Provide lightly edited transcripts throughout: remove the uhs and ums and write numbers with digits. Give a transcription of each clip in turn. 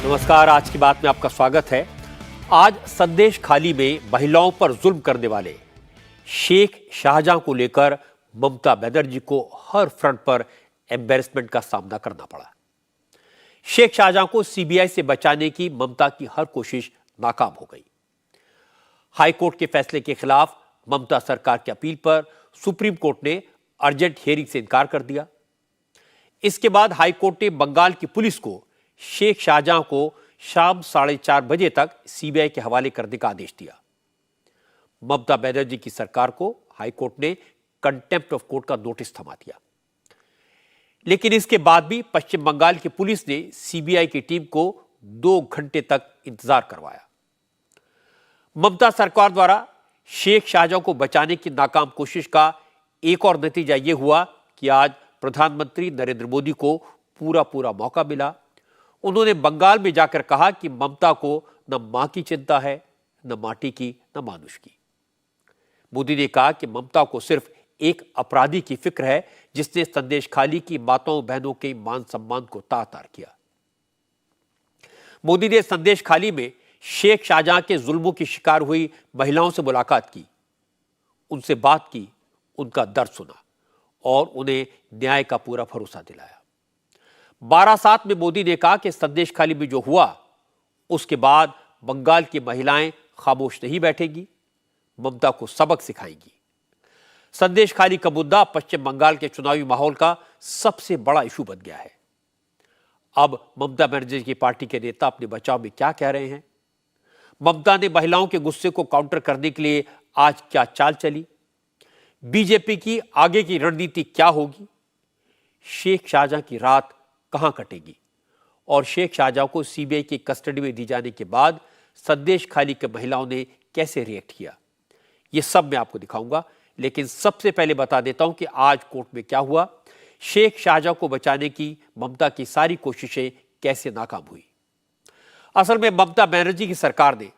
नमस्कार, आज की बात में आपका स्वागत है। आज संदेश खाली में महिलाओं पर जुल्म करने वाले शेख शाहजहां को लेकर ममता बनर्जी को हर फ्रंट पर एम्बैरेसमेंट का सामना करना पड़ा। शेख शाहजहां को सीबीआई से बचाने की ममता की हर कोशिश नाकाम हो गई। हाईकोर्ट के फैसले के खिलाफ ममता सरकार की अपील पर सुप्रीम कोर्ट ने अर्जेंट हियरिंग से इनकार कर दिया। इसके बाद हाईकोर्ट ने बंगाल की पुलिस को शेख शाहजहां को शाम 4:30 बजे तक सीबीआई के हवाले करने का आदेश दिया। ममता बनर्जी की सरकार को हाईकोर्ट ने कंटेम्प्ट ऑफ कोर्ट का नोटिस थमा दिया, लेकिन इसके बाद भी पश्चिम बंगाल की पुलिस ने सीबीआई की टीम को 2 घंटे तक इंतजार करवाया। ममता सरकार द्वारा शेख शाहजहां को बचाने की नाकाम कोशिश का एक और नतीजा यह हुआ कि आज प्रधानमंत्री नरेंद्र मोदी को पूरा मौका मिला। उन्होंने बंगाल में जाकर कहा कि ममता को न मां की चिंता है, न माटी की, न मानुष की। मोदी ने कहा कि ममता को सिर्फ एक अपराधी की फिक्र है जिसने संदेश खाली की माताओं बहनों के मान सम्मान को तार-तार किया। मोदी ने संदेश खाली में शेख शाहजहां के जुल्मों की शिकार हुई महिलाओं से मुलाकात की, उनसे बात की, उनका दर्द सुना और उन्हें न्याय का पूरा भरोसा दिलाया। बारासात में मोदी ने कहा कि संदेश खाली में जो हुआ उसके बाद बंगाल की महिलाएं खामोश नहीं बैठेंगी, ममता को सबक सिखाएंगी। संदेश खाली का मुद्दा पश्चिम बंगाल के चुनावी माहौल का सबसे बड़ा इशू बन गया है। अब ममता बनर्जी की पार्टी के नेता अपने बचाव में क्या कह रहे हैं? ममता ने महिलाओं के गुस्से को काउंटर करने के लिए आज क्या चाल चली? बीजेपी की आगे की रणनीति क्या होगी? शेख शाहजहां की रात कहां कटेगी? और शेख शाहजहां को सीबीआई की कस्टडी में दी जाने के बाद संदेश खाली के महिलाओं ने कैसे रिएक्ट किया, यह सब मैं आपको दिखाऊंगा। लेकिन सबसे पहले बता देता हूं कि आज कोर्ट में क्या हुआ, शेख शाहजहां को बचाने की ममता की सारी कोशिशें कैसे नाकाम हुई। असल में ममता बनर्जी की सरकार ने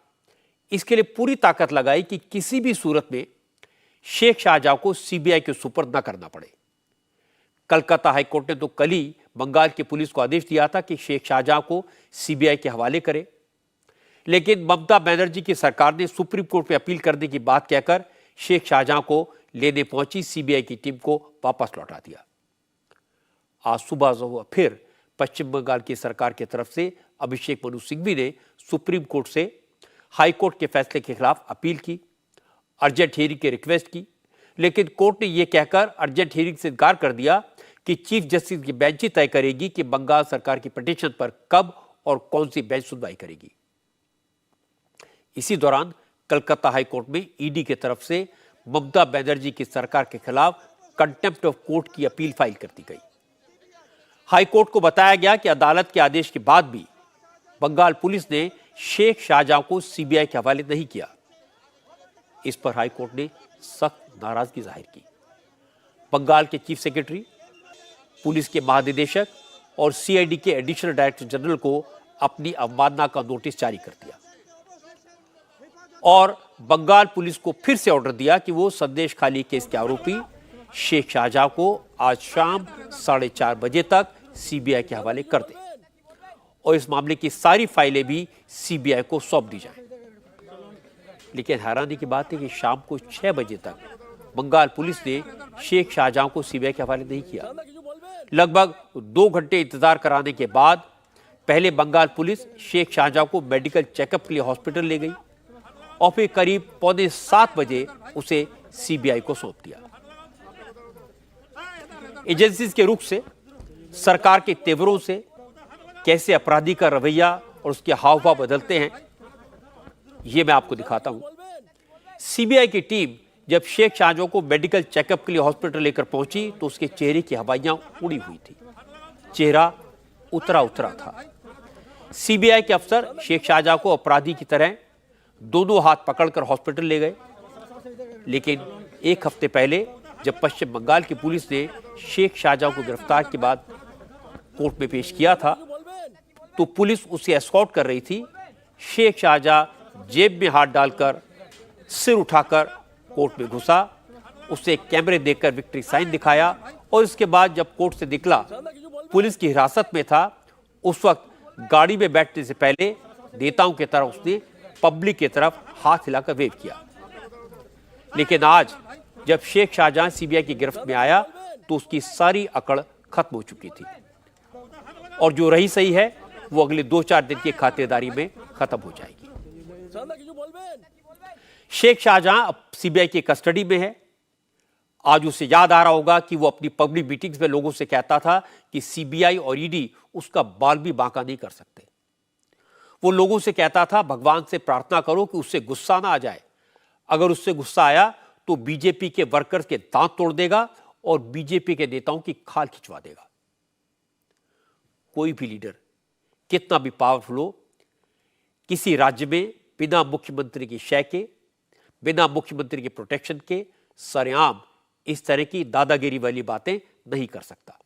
इसके लिए पूरी ताकत लगाई कि किसी भी सूरत में शेख शाहजहां को सीबीआई के सुपुर्द न करना पड़े। कलकत्ता हाईकोर्ट ने तो कल ही बंगाल की पुलिस को आदेश दिया था कि शेख शाहजहां को सीबीआई के हवाले करे, लेकिन ममता बनर्जी की सरकार ने सुप्रीम कोर्ट में अपील करने की बात कहकर शेख शाहजहां को लेने पहुंची सीबीआई की टीम को वापस लौटा दिया। आज सुबह फिर पश्चिम बंगाल की सरकार की तरफ से अभिषेक मनु सिंघवी ने सुप्रीम कोर्ट से हाईकोर्ट के फैसले के खिलाफ अपील की, अर्जेंट हियरिंग की रिक्वेस्ट की, लेकिन कोर्ट ने यह कहकर अर्जेंट हियरिंग से इनकार कर दिया कि चीफ जस्टिस की बेंच ही तय करेगी कि बंगाल सरकार की पिटीशन पर कब और कौन सी बेंच सुनवाई करेगी। इसी दौरान कलकत्ता हाईकोर्ट में ईडी की तरफ से ममता बनर्जी की सरकार के खिलाफ कंटेम्प्ट ऑफ कोर्ट की अपील फाइल कर दी गई। हाईकोर्ट को बताया गया कि अदालत के आदेश के बाद भी बंगाल पुलिस ने शेख शाहजहां को सीबीआई के हवाले नहीं किया। इस पर हाईकोर्ट ने सख्त नाराजगी जाहिर की। बंगाल के चीफ सेक्रेटरी, पुलिस के महानिदेशक और सीआईडी के एडिशनल डायरेक्टर जनरल को अपनी अवमानना का नोटिस जारी कर दिया और बंगाल पुलिस को फिर से ऑर्डर दिया कि वो संदेश खाली केस के आरोपी शेख शाहजहां को आज शाम 4:30 बजे तक सीबीआई के हवाले कर दे और इस मामले की सारी फाइलें भी सीबीआई को सौंप दी जाएं। लेकिन हैरानी की बात है कि शाम को 6 बजे तक बंगाल पुलिस ने शेख शाहजहां को सीबीआई के हवाले नहीं किया। लगभग 2 घंटे इंतजार कराने के बाद पहले बंगाल पुलिस शेख शाहजहां को मेडिकल चेकअप के लिए हॉस्पिटल ले गई और फिर करीब 6:45 बजे उसे सीबीआई को सौंप दिया। एजेंसीज के रुख से, सरकार के तेवरों से कैसे अपराधी का रवैया और उसके हाव भाव बदलते हैं, यह मैं आपको दिखाता हूं। सीबीआई की टीम जब शेख शाहजहां को मेडिकल चेकअप के लिए हॉस्पिटल लेकर पहुंची तो उसके चेहरे की हवाइयां उड़ी हुई थी, चेहरा उतरा था। सीबीआई के अफसर शेख शाहजहां को अपराधी की तरह दोनों हाथ पकड़कर हॉस्पिटल ले गए। लेकिन एक हफ्ते पहले जब पश्चिम बंगाल की पुलिस ने शेख शाहजहां को गिरफ्तार के बाद कोर्ट में पेश किया था तो पुलिस उसे एस्कॉर्ट कर रही थी। शेख शाहजहां जेब में हाथ डालकर, सिर उठाकर कोर्ट में घुसा, उसे कैमरे देखकर विक्ट्री साइन दिखाया और इसके बाद जब कोर्ट से निकला, पुलिस की हिरासत में था, उस वक्त गाड़ी में बैठने से पहले नेताओं की तरफ उसने पब्लिक की तरफ हाथ हिलाकर वेव किया। लेकिन आज जब शेख शाहजहां सीबीआई की गिरफ्त में आया तो उसकी सारी अकड़ खत्म हो चुकी थी और जो रही सही है वो अगले 2-4 दिन की खातेदारी में खत्म हो जाएगी। शेख शाहजहां अब सीबीआई की कस्टडी में है। आज उसे याद आ रहा होगा कि वो अपनी पब्लिक मीटिंग्स में लोगों से कहता था कि सीबीआई और ईडी उसका बाल भी बांका नहीं कर सकते। वो लोगों से कहता था भगवान से प्रार्थना करो कि उससे गुस्सा ना आ जाए, अगर उससे गुस्सा आया तो बीजेपी के वर्कर्स के दांत तोड़ देगा और बीजेपी के नेताओं की खाल खिंचवा देगा। कोई भी लीडर कितना भी पावरफुल हो, किसी राज्य में बिना मुख्यमंत्री की शय के, बिना मुख्यमंत्री के प्रोटेक्शन के सरेआम इस तरह की दादागिरी वाली बातें नहीं कर सकता।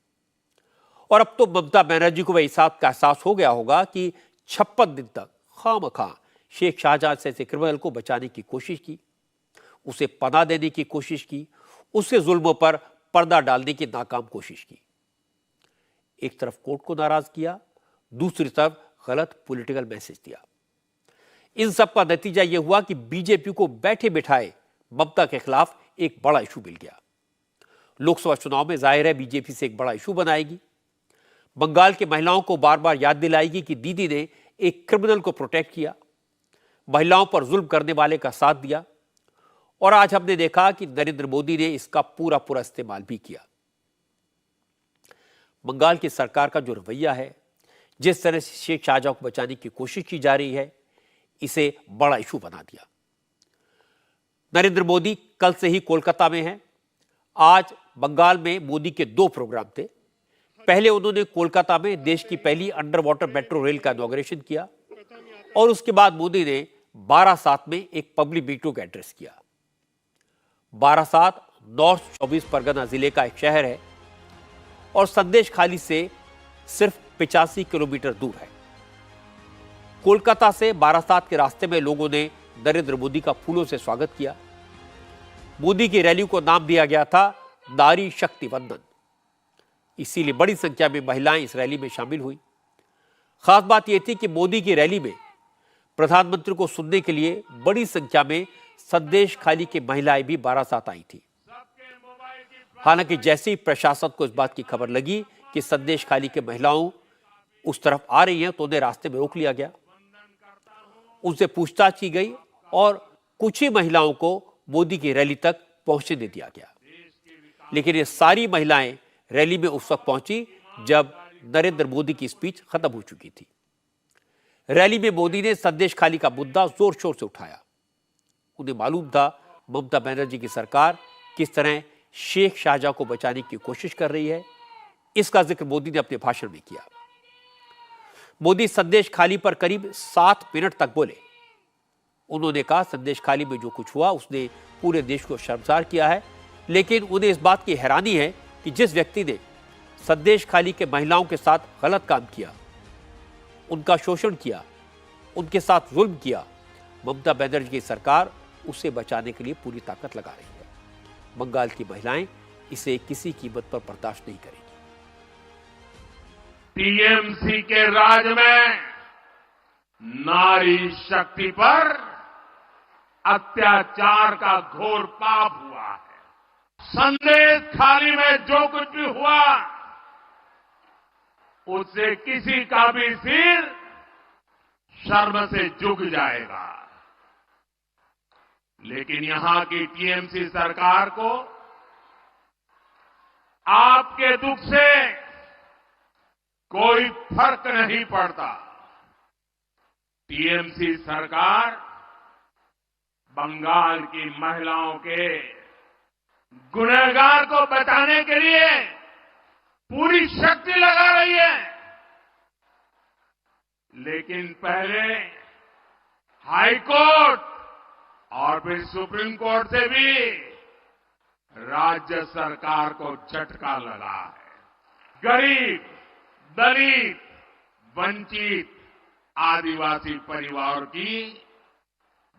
और अब तो ममता बनर्जी को इस बात का एहसास हो गया होगा कि 56 दिन तक खामखा शेख शाहजहां से क्रिमिनल को बचाने की कोशिश की, उसे पनाह देने की कोशिश की, उसके जुल्मों पर पर्दा डालने की नाकाम कोशिश की। एक तरफ कोर्ट को नाराज किया, दूसरी तरफ गलत पॉलिटिकल मैसेज दिया। इन सब का नतीजा यह हुआ कि बीजेपी को बैठे बिठाए ममता के खिलाफ एक बड़ा इशू मिल गया। लोकसभा चुनाव में जाहिर है बीजेपी से एक बड़ा इशू बनाएगी, बंगाल की महिलाओं को बार बार याद दिलाएगी कि दीदी ने एक क्रिमिनल को प्रोटेक्ट किया, महिलाओं पर जुल्म करने वाले का साथ दिया। और आज हमने देखा कि नरेंद्र मोदी ने इसका पूरा इस्तेमाल भी किया। बंगाल की सरकार का जो रवैया है, जिस तरह से शेख शाहजहां को बचाने की कोशिश की जा रही है, इसे बड़ा इशू बना दिया। नरेंद्र मोदी कल से ही कोलकाता में हैं। आज बंगाल में मोदी के 2 प्रोग्राम थे। पहले उन्होंने कोलकाता में देश की पहली अंडर वाटर मेट्रो रेल का इनॉग्रेशन किया और उसके बाद मोदी ने बारासात में एक पब्लिक मीटिंग का एड्रेस किया। बारासात नॉर्थ 24 परगना जिले का एक शहर है और संदेश खाली से सिर्फ 85 किलोमीटर दूर है। कोलकाता से बारासात के रास्ते में लोगों ने नरेंद्र मोदी का फूलों से स्वागत किया। मोदी की रैली को नाम दिया गया था नारी शक्ति वंदन। इसीलिए बड़ी संख्या में महिलाएं इस रैली में शामिल हुई। खास बात यह थी कि मोदी की रैली में प्रधानमंत्री को सुनने के लिए बड़ी संख्या में संदेश खाली की महिलाएं भी बारासात आई थी। हालांकि जैसे ही प्रशासन को इस बात की खबर लगी कि संदेश खाली के महिलाओं उस तरफ आ रही हैं तो उन्हें रास्ते में रोक लिया गया, उनसे पूछताछ की गई और कुछ ही महिलाओं को मोदी की रैली तक पहुंचने दिया गया। लेकिन ये सारी महिलाएं रैली में उस वक्त पहुंची जब नरेंद्र मोदी की स्पीच खत्म हो चुकी थी। रैली में मोदी ने संदेश खाली का मुद्दा जोर शोर से उठाया। उन्हें मालूम था ममता बनर्जी की सरकार किस तरह शेख शाहजहां को बचाने की कोशिश कर रही है। इसका जिक्र मोदी ने अपने भाषण में किया। मोदी संदेश खाली पर करीब 7 मिनट तक बोले। उन्होंने कहा संदेश खाली में जो कुछ हुआ उसने पूरे देश को शर्मसार किया है, लेकिन उन्हें इस बात की हैरानी है कि जिस व्यक्ति ने संदेश खाली के महिलाओं के साथ गलत काम किया, उनका शोषण किया, उनके साथ जुल्म किया, ममता बनर्जी की सरकार उसे बचाने के लिए पूरी ताकत लगा रही है। बंगाल की महिलाएं इसे किसी कीमत पर बर्दाश्त नहीं करेंगी। टीएमसी के राज में नारी शक्ति पर अत्याचार का घोर पाप हुआ है। संदेश खाली में जो कुछ भी हुआ उससे किसी का भी सिर शर्म से झुक जाएगा। लेकिन यहां की टीएमसी सरकार को आपके दुख से कोई फर्क नहीं पड़ता। टीएमसी सरकार बंगाल की महिलाओं के गुनहगार को बचाने के लिए पूरी शक्ति लगा रही है। लेकिन पहले हाई कोर्ट और फिर सुप्रीम कोर्ट से भी राज्य सरकार को झटका लगा है। गरीब, दलित, वंचित, आदिवासी परिवार की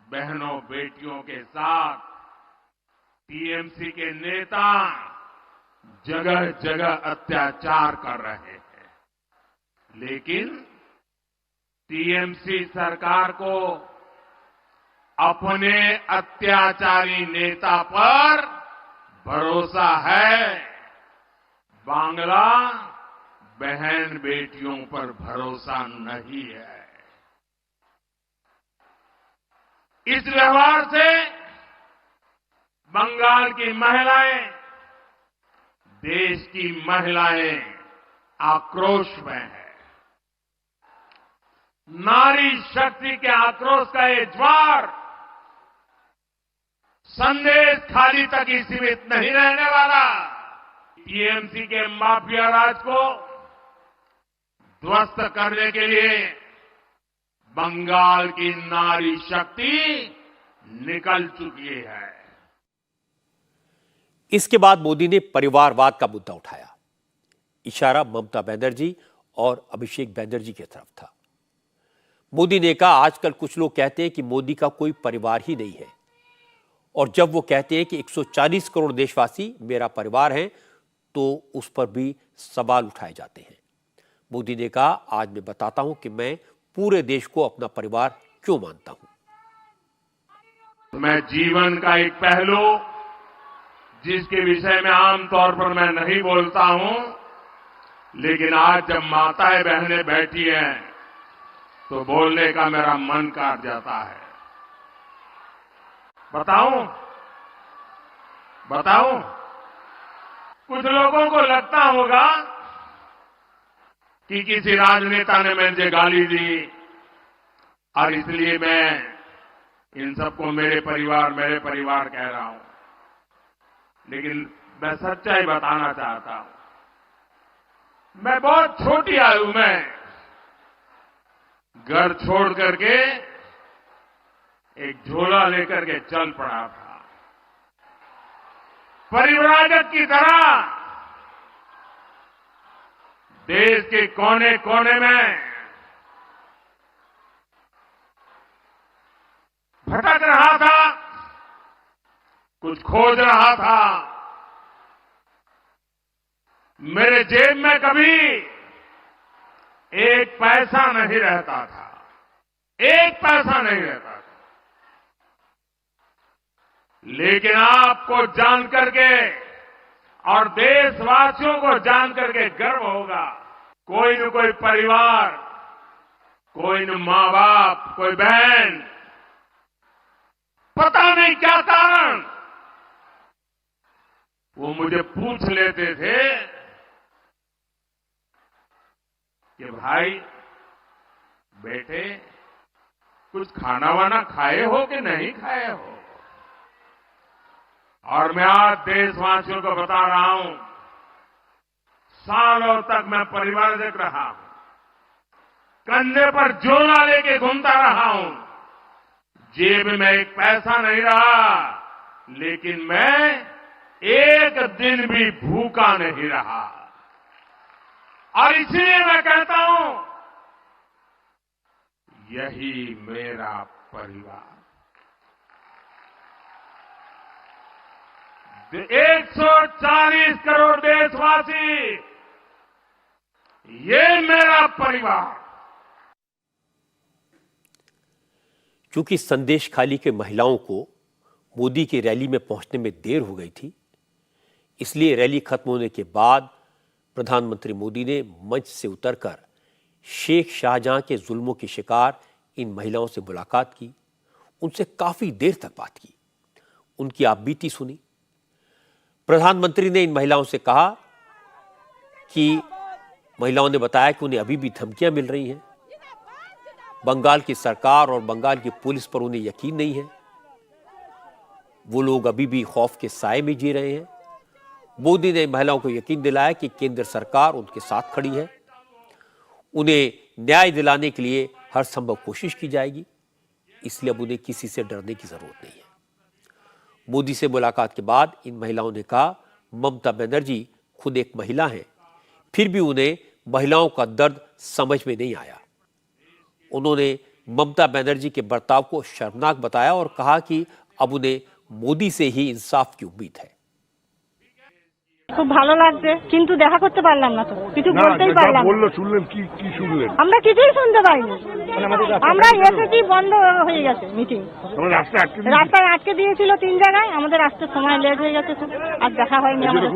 बहनों बेटियों के साथ टीएमसी के नेता जगह जगह अत्याचार कर रहे हैं। लेकिन टीएमसी सरकार को अपने अत्याचारी नेता पर भरोसा है, बांग्ला बहन बेटियों पर भरोसा नहीं है। इस व्यवहार से बंगाल की महिलाएं, देश की महिलाएं आक्रोश में है। नारी शक्ति के आक्रोश का ये ज्वार संदेश खाली तक ही सीमित नहीं रहने वाला। टीएमसी के माफिया राज को ध्वस्त करने के लिए बंगाल की नारी शक्ति निकल चुकी है। इसके बाद मोदी ने परिवारवाद का मुद्दा उठाया। इशारा ममता बनर्जी और अभिषेक बनर्जी की तरफ था। मोदी ने कहा, आजकल कुछ लोग कहते हैं कि मोदी का कोई परिवार ही नहीं है, और जब वो कहते हैं कि 140 करोड़ देशवासी मेरा परिवार हैं, तो उस पर भी सवाल उठाए जाते हैं। मोदी ने कहा, आज मैं बताता हूं कि मैं पूरे देश को अपना परिवार क्यों मानता हूं। मैं जीवन का एक पहलू जिसके विषय में आमतौर पर मैं नहीं बोलता हूं, लेकिन आज जब माताएं बहनें बैठी हैं तो बोलने का मेरा मन काट जाता है। बताऊं? कुछ लोगों को लगता होगा कि किसी राजनेता ने मुझे गाली दी और इसलिए मैं इन सबको मेरे परिवार कह रहा हूं। लेकिन मैं सच्चाई बताना चाहता हूं। मैं बहुत छोटी आयु में घर छोड़ करके एक झोला लेकर के चल पड़ा था। परिव्राजक की तरह देश के कोने कोने में भटक रहा था, कुछ खोज रहा था। मेरे जेब में कभी एक पैसा नहीं रहता था, एक पैसा नहीं रहता था। लेकिन आपको जान करके और देशवासियों को जान करके गर्व होगा, कोई न कोई परिवार, कोई न मां बाप, कोई बहन, पता नहीं क्या कारण, वो मुझे पूछ लेते थे कि भाई बेटे कुछ खाना वाना खाए हो कि नहीं खाए हो। और मैं आज देशवासियों को बता रहा हूं, सालों तक मैं परिवारजक रहा हूं, कंधे पर झोला लेके घूमता रहा हूं, जेब में एक पैसा नहीं रहा, लेकिन मैं एक दिन भी भूखा नहीं रहा। और इसलिए मैं कहता हूं, यही मेरा परिवार। 140 करोड़ देशवासी, ये मेरा परिवार। चूंकि संदेश खाली के महिलाओं को मोदी की रैली में पहुंचने में देर हो गई थी, इसलिए रैली खत्म होने के बाद प्रधानमंत्री मोदी ने मंच से उतरकर शेख शाहजहां के जुल्मों की शिकार इन महिलाओं से मुलाकात की, उनसे काफी देर तक बात की, उनकी आपबीती सुनी। प्रधानमंत्री ने इन महिलाओं से कहा कि महिलाओं ने बताया कि उन्हें अभी भी धमकियां मिल रही हैं, बंगाल की सरकार और बंगाल की पुलिस पर उन्हें यकीन नहीं है, वो लोग अभी भी खौफ के साए में जी रहे हैं। मोदी ने महिलाओं को यकीन दिलाया कि केंद्र सरकार उनके साथ खड़ी है, उन्हें न्याय दिलाने के लिए हर संभव कोशिश की जाएगी, इसलिए अब उन्हें किसी से डरने की जरूरत नहीं है। मोदी से मुलाकात के बाद इन महिलाओं ने कहा, ममता बनर्जी खुद एक महिला हैं, फिर भी उन्हें महिलाओं का दर्द समझ में नहीं आया। उन्होंने ममता बनर्जी के बर्ताव को शर्मनाक बताया और कहा कि अब उन्हें मोदी से ही इंसाफ की उम्मीद है। খুব ভালো লাগছে, কিন্তু দেখা করতে পারলাম না, তো কিছু বলতেই পারলাম না। বললো শুনলেন, কি শুনলেন? আমরা কিছুই শুনতে পাইনি, আমরা এসেছি বন্ধ হয়ে গেছে মিটিং, রাস্তায় আটকে দিয়েছিল 3 জায়গায়, আমাদের আসতে সময় লেট হয়ে গেছে আর দেখা হয়নি আমাদের।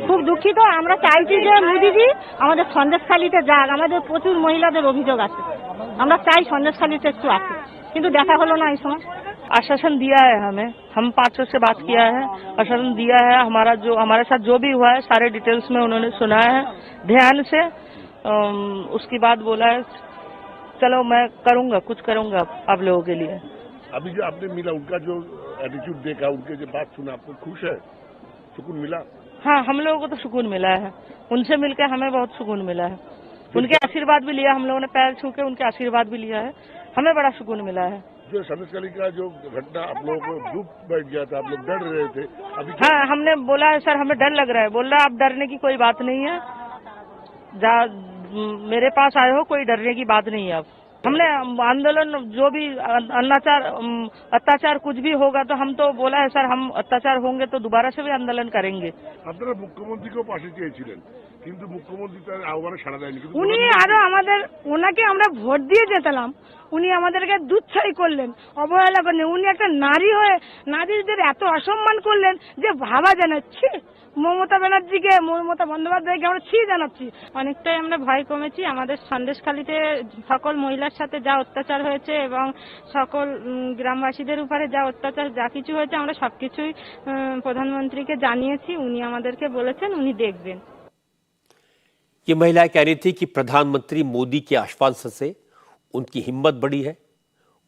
খুব দুঃখিত। আমরা চাইছি যে মোদিজি আমাদের সন্দেশখালীতে যাক, আমাদের প্রচুর মহিলাদের অভিযোগ আছে, আমরা চাই সন্দেশখালীতে একটু আসে, কিন্তু দেখা হলো না এই সময়। आश्वासन दिया है हमें, हम 500 से बात किया है, आश्वासन दिया है, हमारे साथ जो भी हुआ है सारे डिटेल्स में उन्होंने सुना है ध्यान से। उसके बाद बोला है चलो मैं करूंगा, कुछ करूंगा आप लोगों के लिए। अभी जो आपने मिला, उनका जो एटीट्यूड देखा, उनके जो बात सुना, आपको खुश है, सुकून मिला? हाँ, हम लोगों को तो सुकून मिला है, उनसे मिलकर हमें बहुत सुकून मिला है, उनके आशीर्वाद भी लिया, हम लोगों ने पैर छू के उनके आशीर्वाद भी लिया है, हमें बड़ा सुकून मिला है। जो संदेशखाली का जो घटना आप लोगों को डूब बैठ गया था, आप लोग डर रहे थे, अभी हाँ, हमने बोला है सर हमें डर लग रहा है, बोल रहा है आप डरने की कोई बात नहीं है, मेरे पास आए हो, कोई डरने की बात नहीं है। अब हमने आंदोलन जो भी अत्याचार कुछ भी होगा तो हम तो बोला है सर, हम अत्याचार होंगे तो दोबारा से भी आंदोलन करेंगे। আপনারা মুখ্যমন্ত্রীকেও পাশে চেয়েছিলেন, কিন্তু মুখ্যমন্ত্রী তার আহ্বানে সাড়া দেয়নি। উনি আরো ওনাকে আমরা ভোট দিয়ে জেতালাম, উনি আমাদেরকে দুচ্ছাই করলেন, অবহেলা করলেন। উনি একটা নারী হয়ে নারীদের এত অসম্মান করলেন যে ভাবা জানাচ্ছি। মমতা বন্দ্যোপাধ্যায়কে আমরা ছি জানাচ্ছি। অনেকটাই আমরা ভয় কমেছি। আমাদের সন্দেশখালীতে সকল মহিলার সাথে যা অত্যাচার হয়েছে এবং সকল গ্রামবাসীদের উপরে যা অত্যাচার যা কিছু হয়েছে, আমরা সবকিছুই প্রধানমন্ত্রীকে জানিয়েছি। উনি আমাদেরকে বলেছেন উনি দেখবেন। ये महिलाएं कह रही थी कि प्रधानमंत्री मोदी के आश्वासन से उनकी हिम्मत बढ़ी है,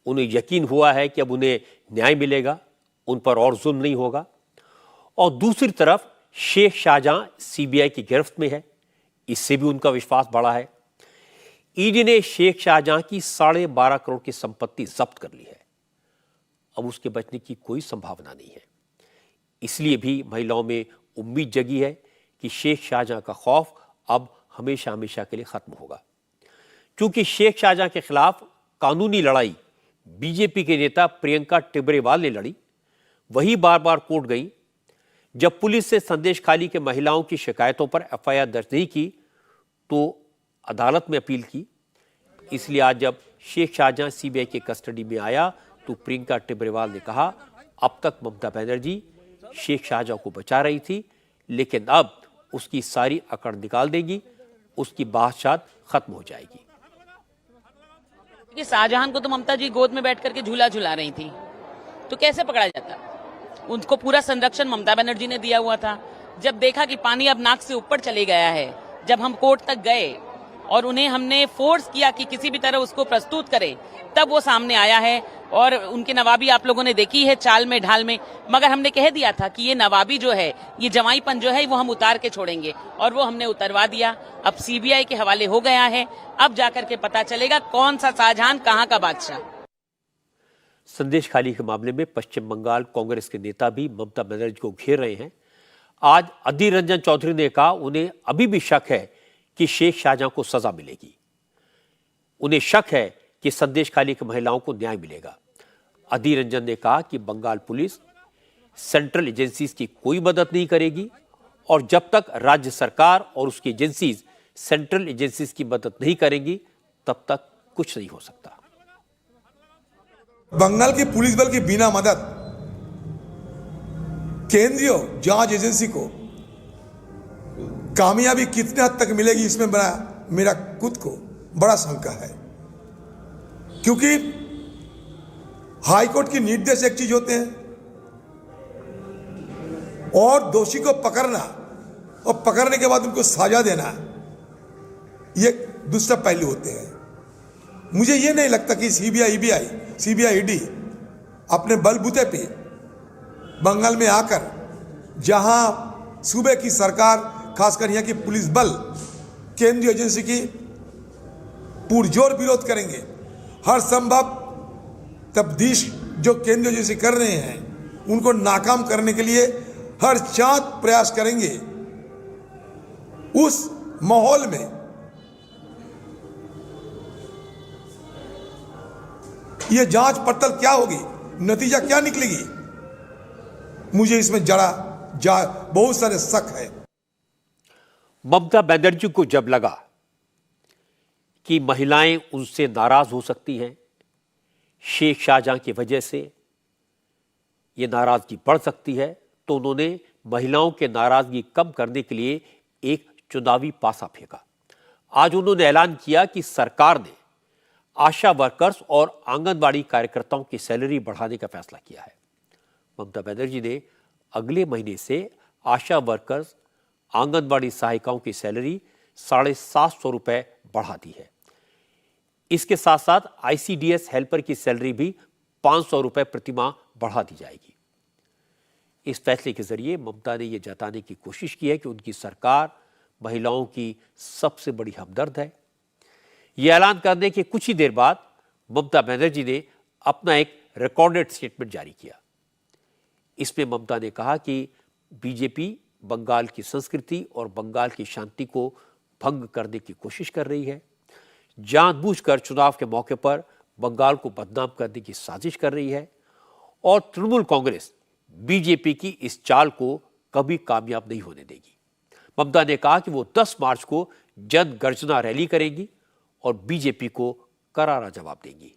उन्हें यकीन हुआ है कि अब उन्हें न्याय मिलेगा, उन पर और जुल्म नहीं होगा। और दूसरी तरफ शेख शाहजहां सीबीआई की गिरफ्त में है, इससे भी उनका विश्वास बढ़ा है। ईडी ने शेख शाहजहां की 12.5 करोड़ की संपत्ति जब्त कर ली है, अब उसके बचने की कोई संभावना नहीं है। इसलिए भी महिलाओं में उम्मीद जगी है कि शेख शाहजहां का खौफ अब हमेशा हमेशा के लिए खत्म होगा। क्योंकि शेख शाहजहां के खिलाफ कानूनी लड़ाई बीजेपी के नेता प्रियंका टिब्रेवाल ने लड़ी, वही बार बार कोर्ट गई। जब पुलिस से संदेशखाली के महिलाओं की शिकायतों पर एफआईआर दर्ज नहीं की तो अदालत में अपील की। इसलिए आज जब शेख शाहजहां सीबीआई के कस्टडी में आया तो प्रियंका टिब्रेवाल ने कहा, अब तक ममता बनर्जी शेख शाहजहां को बचा रही थी, लेकिन अब उसकी सारी अकड़ निकाल देगी, उसकी बादशाहत खत्म हो जाएगी। कि शाहजहां को तो ममता जी गोद में बैठ करके झूला झुला रही थी, तो कैसे पकड़ा जाता? उनको पूरा संरक्षण ममता बनर्जी ने दिया हुआ था। जब देखा कि पानी अब नाक से ऊपर चले गया है, जब हम कोर्ट तक गए और उन्हें हमने फोर्स किया कि किसी भी तरह उसको प्रस्तुत करे, तब वो सामने आया है। और उनकी नवाबी आप लोगों ने देखी है, चाल में ढाल में। मगर हमने कह दिया था कि ये नवाबी जो है, ये जवाईपन जो है, वो हम उतार के छोड़ेंगे, और वो हमने उतरवा दिया। अब सीबीआई के हवाले हो गया है, अब जाकर के पता चलेगा कौन सा शाहजहां कहां का बादशाह। संदेशखाली के मामले में पश्चिम बंगाल कांग्रेस के नेता भी ममता बनर्जी को घेर रहे हैं। आज अधीर रंजन चौधरी ने कहा उन्हें अभी भी शक है कि शेख शाहजहां को सजा मिलेगी। उन्हें शक है कि संदेशखाली की महिलाओं को न्याय मिलेगा। अधीर रंजन ने कहा कि बंगाल पुलिस सेंट्रल एजेंसीज की कोई मदद नहीं करेगी, और जब तक राज्य सरकार और उसकी एजेंसीज सेंट्रल एजेंसीज की मदद नहीं करेंगी तब तक कुछ नहीं हो सकता। बंगाल की पुलिस बल की बिना मदद केंद्रीय जांच एजेंसी को कामयाबी कितने हद तक मिलेगी, इसमें मेरा खुद को बड़ा शंका है। क्योंकि हाईकोर्ट की निर्देश एक चीज होते हैं और दोषी को पकड़ना और पकड़ने के बाद उनको सजा देना, ये दूसरा पहलू होते हैं। मुझे ये नहीं लगता कि सीबीआई ईडी अपने बलबूते पे बंगाल में आकर, जहां सूबे की सरकार खासकर यहाँ की पुलिस बल केंद्रीय एजेंसी की पुरजोर विरोध करेंगे, हर संभव तब्दीश जो केंद्रीय एजेंसी कर रहे हैं उनको नाकाम करने के लिए हर चांद प्रयास करेंगे। उस माहौल में ये जांच पड़ताल क्या होगी, नतीजा क्या निकलेगी, मुझे इसमें बहुत सारे शक है। ममता बनर्जी को जब लगा कि महिलाएं उनसे नाराज हो सकती हैं, शेख शाहजहां की वजह से ये नाराजगी बढ़ सकती है, तो उन्होंने महिलाओं के नाराजगी कम करने के लिए एक चुनावी पासा फेंका। आज उन्होंने ऐलान किया कि सरकार ने आशा वर्कर्स और आंगनबाड़ी कार्यकर्ताओं की सैलरी बढ़ाने का फैसला किया है। ममता बनर्जी ने अगले महीने से आशा वर्कर्स, आंगनबाड़ी सहायिकाओं की सैलरी 750 रुपए बढ़ा दी है। इसके साथ साथ आईसीडीएस हेल्पर की सैलरी भी 500 रुपए प्रतिमाह बढ़ा दी जाएगी। इस फैसले के जरिए ममता ने यह जताने की कोशिश की है कि उनकी सरकार महिलाओं की सबसे बड़ी हमदर्द है। यह ऐलान करने के कुछ ही देर बाद ममता बनर्जी ने अपना एक रिकॉर्डेड स्टेटमेंट जारी किया। इसमें ममता ने कहा कि बीजेपी बंगाल की संस्कृति और बंगाल की शांति को भंग करने की कोशिश कर रही है, जानबूझकर चुनाव के मौके पर बंगाल को बदनाम करने की साजिश कर रही है और तृणमूल कांग्रेस बीजेपी की इस चाल को कभी कामयाब नहीं होने देगी। ममता ने कहा कि वो 10 मार्च को जन गर्जना रैली करेंगी और बीजेपी को करारा जवाब देंगी।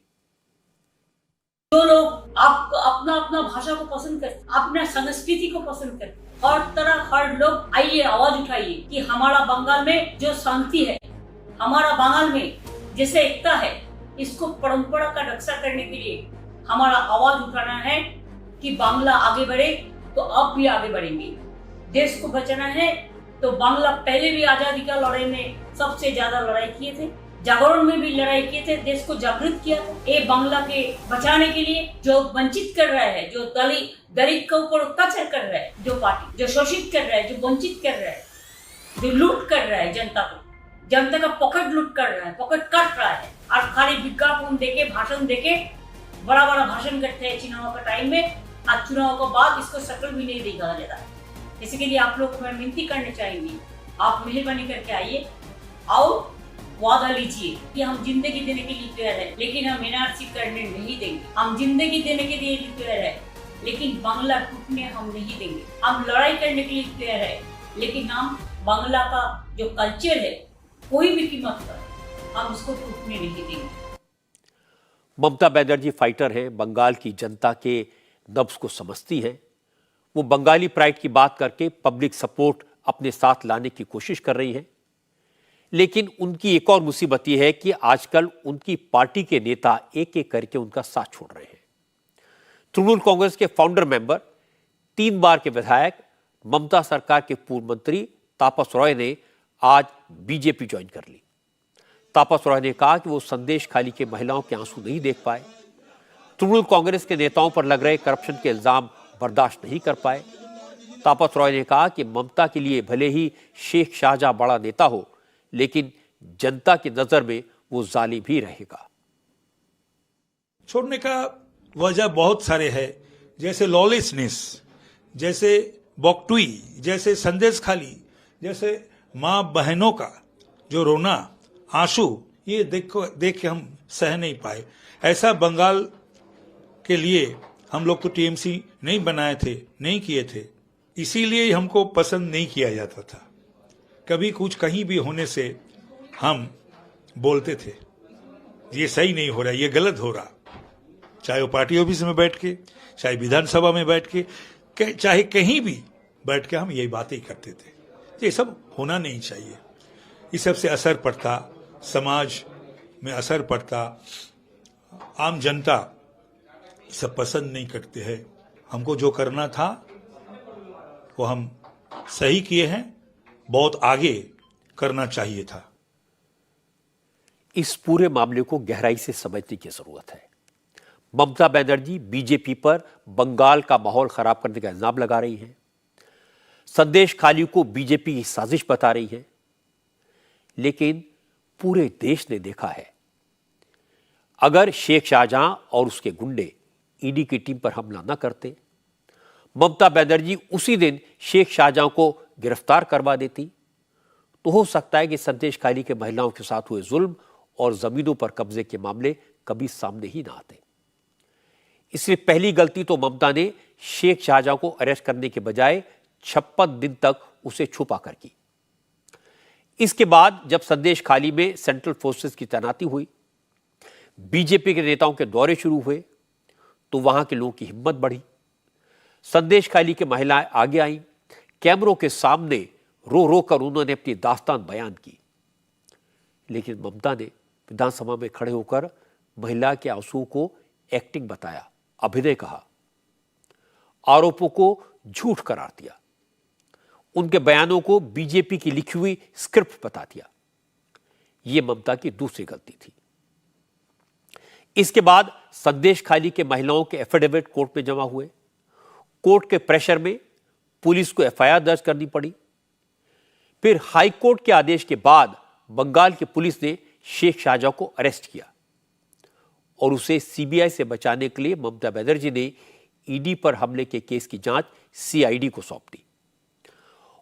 जो लोग आप अपना अपना भाषा को पसंद करते, अपना संस्कृति को पसंद करते, हर तरह हर लोग आइए, आवाज उठाइए कि हमारा बंगाल में जो शांति है, हमारा बंगाल में जैसे एकता है, इसको परंपरा का रक्षा करने के लिए हमारा आवाज उठाना है कि बांग्ला आगे बढ़े तो अब भी आगे बढ़ेंगे। देश को बचाना है तो बांग्ला पहले भी आजादी का लड़ाई में सबसे ज्यादा लड़ाई किए थे, जागरण में भी लड़ाई किए थे, देश को जागृत किया। ये बांग्ला के बचाने के लिए जो वंचित कर रहा है, जो दलित के ऊपर अत्याचार कर रहा है, जो पार्टी जो शोषित कर रहा है, जो वंचित कर रहा है, जो लूट कर रहा है जनता को, जनता का पॉकेट लूट कर रहा है, पॉकेट काट रहा है और खाली विज्ञापन देके, भाषण देके बड़ा बड़ा भाषण करते हैं चुनाव का टाइम में। आज चुनाव के बाद इसको शक्ल भी नहीं दिखाया जाता है। इसके लिए आप लोग मैं विनती करना चाहेंगे, आप मेहरबानी करके आइए और वादा लीजिए कि हम जिंदगी देने के लिए तैयार है, लेकिन हम एनआरसी करने नहीं देंगे। हम जिंदगी देने के लिए तैयार है, लेकिन बांग्ला टूटने हम नहीं देंगे। हम लड़ाई करने के लिए तैयार है, लेकिन हम बांग्ला का जो कल्चर है, कोई भी कीमत पर हम उसको टूटने नहीं देंगे। ममता बनर्जी फाइटर हैं, बंगाल की जनता के नब्ज को समझती हैं। वो बंगाली प्राइड की बात करके पब्लिक सपोर्ट अपने साथ लाने की कोशिश कर रही हैं। लेकिन उनकी एक और मुसीबत यह है कि आजकल उनकी पार्टी के नेता एक एक करके उनका साथ छोड़ रहे हैं। तृणमूल कांग्रेस के फाउंडर मेंबर, 3 बार के विधायक, ममता सरकार के पूर्व मंत्री तापस रॉय ने आज बीजेपी ज्वाइन कर ली। तापस रॉय ने कहा कि वो संदेश खाली के महिलाओं के आंसू नहीं देख पाए, तृणमूल कांग्रेस के नेताओं पर लग रहे करप्शन के इल्जाम बर्दाश्त नहीं कर पाए। तापस रॉय ने कहा कि ममता के लिए भले ही शेख शाहजहां बड़ा नेता हो, लेकिन जनता की नजर में वो जालिम ही रहेगा। छोड़ने का वजह बहुत सारे है, जैसे लॉलेसनेस, जैसे बॉकटुई, जैसे संदेश खाली, जैसे माँ बहनों का जो रोना, आंसू, ये देख के हम सह नहीं पाए। ऐसा बंगाल के लिए हम लोग तो टीएमसी नहीं बनाए थे, नहीं किए थे, इसीलिए हमको पसंद नहीं किया जाता था। कभी कुछ कहीं भी होने से हम बोलते थे ये सही नहीं हो रहा, ये गलत हो रहा, चाहे वो पार्टी ऑफिस में बैठ के, चाहे विधानसभा में बैठ के, चाहे कहीं भी बैठ के हम यही बातें करते थे। ये सब होना नहीं चाहिए। इस सब से असर पड़ता, समाज में असर पड़ता, आम जनता सब पसंद नहीं करते हैं। हमको जो करना था वो हम सही किए हैं, बहुत आगे करना चाहिए था। इस पूरे मामले को गहराई से समझने की जरूरत है। ममता बनर्जी बीजेपी पर बंगाल का माहौल खराब करने का इल्जाम लगा रही हैं, संदेश खाली को बीजेपी की साजिश बता रही है, लेकिन पूरे देश ने देखा है, अगर शेख शाहजहां और उसके गुंडे ईडी की टीम पर हमला न करते, ममता बनर्जी उसी दिन शेख शाहजहां को गिरफ्तार करवा देती, तो हो सकता है कि संदेश खाली के महिलाओं के साथ हुए जुल्म और जमीनों पर कब्जे के मामले कभी सामने ही ना आते। इसलिए पहली गलती तो ममता ने शेख शाहजहां को अरेस्ट करने के बजाय 56 दिन तक उसे छुपा कर की। इसके बाद जब संदेश खाली में सेंट्रल फोर्सेस की तैनाती हुई, बीजेपी के नेताओं के दौरे शुरू हुए, तो वहां के लोगों की हिम्मत बढ़ी। संदेश खाली की महिलाएं आगे आईं, कैमरों के सामने रो रो कर उन्होंने अपनी दास्तान बयान की। लेकिन ममता ने विधानसभा में खड़े होकर महिला के आंसुओं को एक्टिंग बताया, अभिनय कहा, आरोपों को झूठ करार दिया, उनके बयानों को बीजेपी की लिखी हुई स्क्रिप्ट बता दिया। यह ममता की दूसरी गलती थी। इसके बाद संदेश खाली के महिलाओं के एफिडेविट कोर्ट में जमा हुए। कोर्ट के प्रेशर में पुलिस को एफआईआर दर्ज करनी पड़ी। फिर हाई कोर्ट के आदेश के बाद बंगाल की पुलिस ने शेख शाहजहां को अरेस्ट किया और उसे सीबीआई से बचाने के लिए ममता बनर्जी ने ईडी पर हमले के केस की जांच सीआईडी को सौंप दी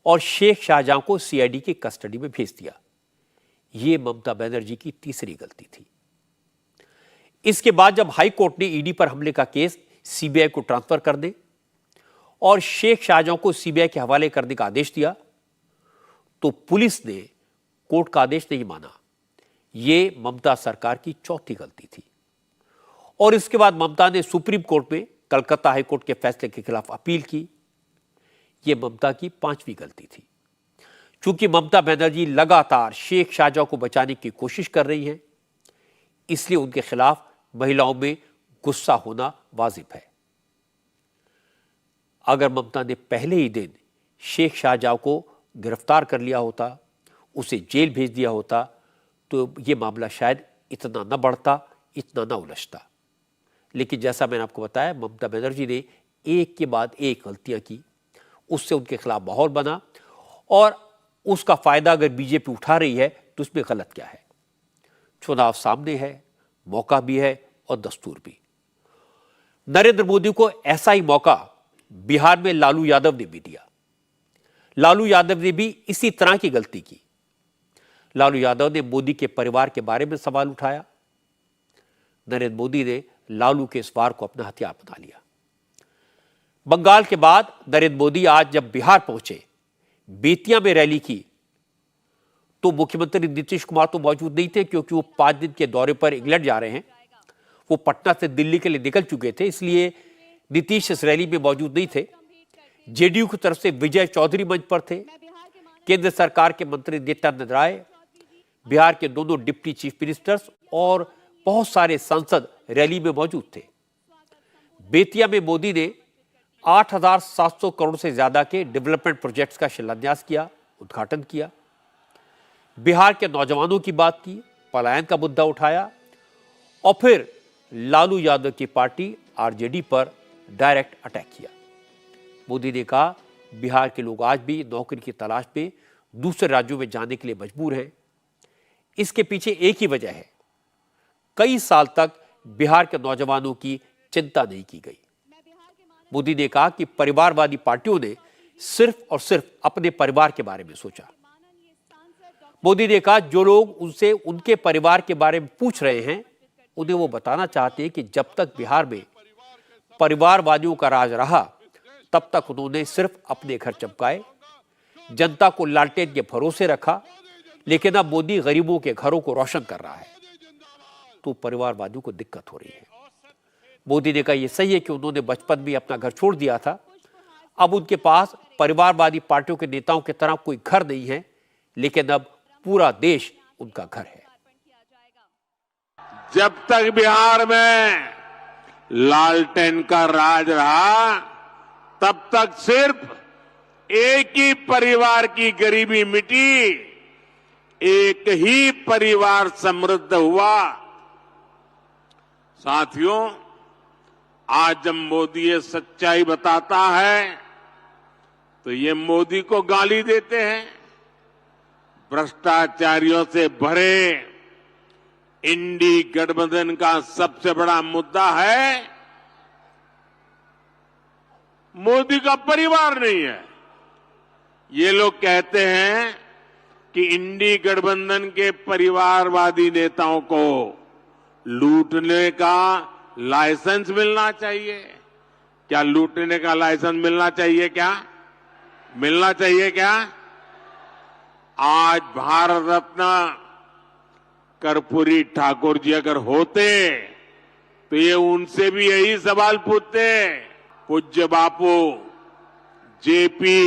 और शेख शाहजहां को सीआईडी की कस्टडी में भेज दिया। यह ममता बनर्जी की तीसरी गलती थी। इसके बाद जब हाई कोर्ट ने ईडी पर हमले का केस सीबीआई को ट्रांसफर कर दे और शेख शाहजहां को सीबीआई के हवाले करने का आदेश दिया, तो पुलिस ने कोर्ट का आदेश नहीं माना। यह ममता सरकार की चौथी गलती थी। और इसके बाद ममता ने सुप्रीम कोर्ट में कलकत्ता हाई कोर्ट के फैसले के खिलाफ अपील की। यह ममता की पांचवी गलती थी। चूंकि ममता बनर्जी लगातार शेख शाहजहां को बचाने की कोशिश कर रही हैं, इसलिए उनके खिलाफ महिलाओं में गुस्सा होना वाजिब है। अगर ममता ने पहले ही दिन शेख शाहजहां को गिरफ्तार कर लिया होता, उसे जेल भेज दिया होता, तो यह मामला शायद इतना न बढ़ता, इतना न उलझता। लेकिन जैसा मैंने आपको बताया, ममता बनर्जी ने एक के बाद एक गलतियां की, उससे उनके खिलाफ माहौल बना और उसका फायदा अगर बीजेपी उठा रही है तो उसमें गलत क्या है। चुनाव सामने है, मौका भी है और दस्तूर भी। नरेंद्र मोदी को ऐसा ही मौका बिहार में लालू यादव ने भी दिया। लालू यादव ने भी इसी तरह की गलती की। लालू यादव ने मोदी के परिवार के बारे में सवाल उठाया। नरेंद्र मोदी ने लालू के इस वार को अपना हथियार बना लिया। बंगाल के बाद नरेंद्र मोदी आज जब बिहार पहुंचे, बेतिया में रैली की, तो मुख्यमंत्री नीतीश कुमार तो मौजूद नहीं थे, क्योंकि वो 5 दिन के दौरे पर इंग्लैंड जा रहे हैं। वो पटना से दिल्ली के लिए निकल चुके थे, इसलिए नीतीश इस रैली में मौजूद नहीं थे। जेडीयू की तरफ से विजय चौधरी मंच पर थे। केंद्र सरकार के मंत्री नित्यानंद राय, बिहार के दोनों डिप्टी चीफ मिनिस्टर्स और बहुत सारे सांसद रैली में मौजूद थे। बेतिया में मोदी ने 8,700 करोड़ से ज्यादा के डेवलपमेंट प्रोजेक्ट्स का शिलान्यास किया, उद्घाटन किया। बिहार के नौजवानों की बात की, पलायन का मुद्दा उठाया और फिर लालू यादव की पार्टी आरजेडी पर डायरेक्ट अटैक किया। मोदी ने कहा, बिहार के लोग आज भी नौकरी की तलाश में दूसरे राज्यों में जाने के लिए मजबूर हैं। इसके पीछे एक ही वजह है, कई साल तक बिहार के नौजवानों की चिंता नहीं की गई। मोदी ने कहा कि परिवारवादी पार्टियों ने सिर्फ और सिर्फ अपने परिवार के बारे में सोचा। मोदी ने कहा, जो लोग उनसे उनके परिवार के बारे में पूछ रहे हैं, उन्हें वो बताना चाहते हैं कि जब तक बिहार में परिवारवादियों का राज रहा, तब तक उन्होंने सिर्फ अपने घर चमकाए, जनता को लालटेन के भरोसे रखा। लेकिन अब मोदी गरीबों के घरों को रोशन कर रहा है, तो परिवारवादियों को दिक्कत हो रही है। मोदी ने कहा, यह सही है कि उन्होंने बचपन में अपना घर छोड़ दिया था, अब उनके पास परिवारवादी पार्टियों के नेताओं की तरह कोई घर नहीं है, लेकिन अब पूरा देश उनका घर है। जब तक बिहार में लालटेन का राज रहा, तब तक सिर्फ एक ही परिवार की गरीबी मिटी, एक ही परिवार समृद्ध हुआ। साथियों, आज जब मोदी ये सच्चाई बताता है, तो ये मोदी को गाली देते हैं। भ्रष्टाचारियों से भरे इंडी गठबंधन का सबसे बड़ा मुद्दा है मोदी का परिवार नहीं है। ये लोग कहते हैं कि इंडी गठबंधन के परिवारवादी नेताओं को लूटने का लाइसेंस मिलना चाहिए। क्या लूटने का लाइसेंस मिलना चाहिए? क्या मिलना चाहिए? क्या आज भारत रत्न कर्पूरी ठाकुर जी अगर होते तो ये उनसे भी यही सवाल पूछते। पूज्य बापू जेपी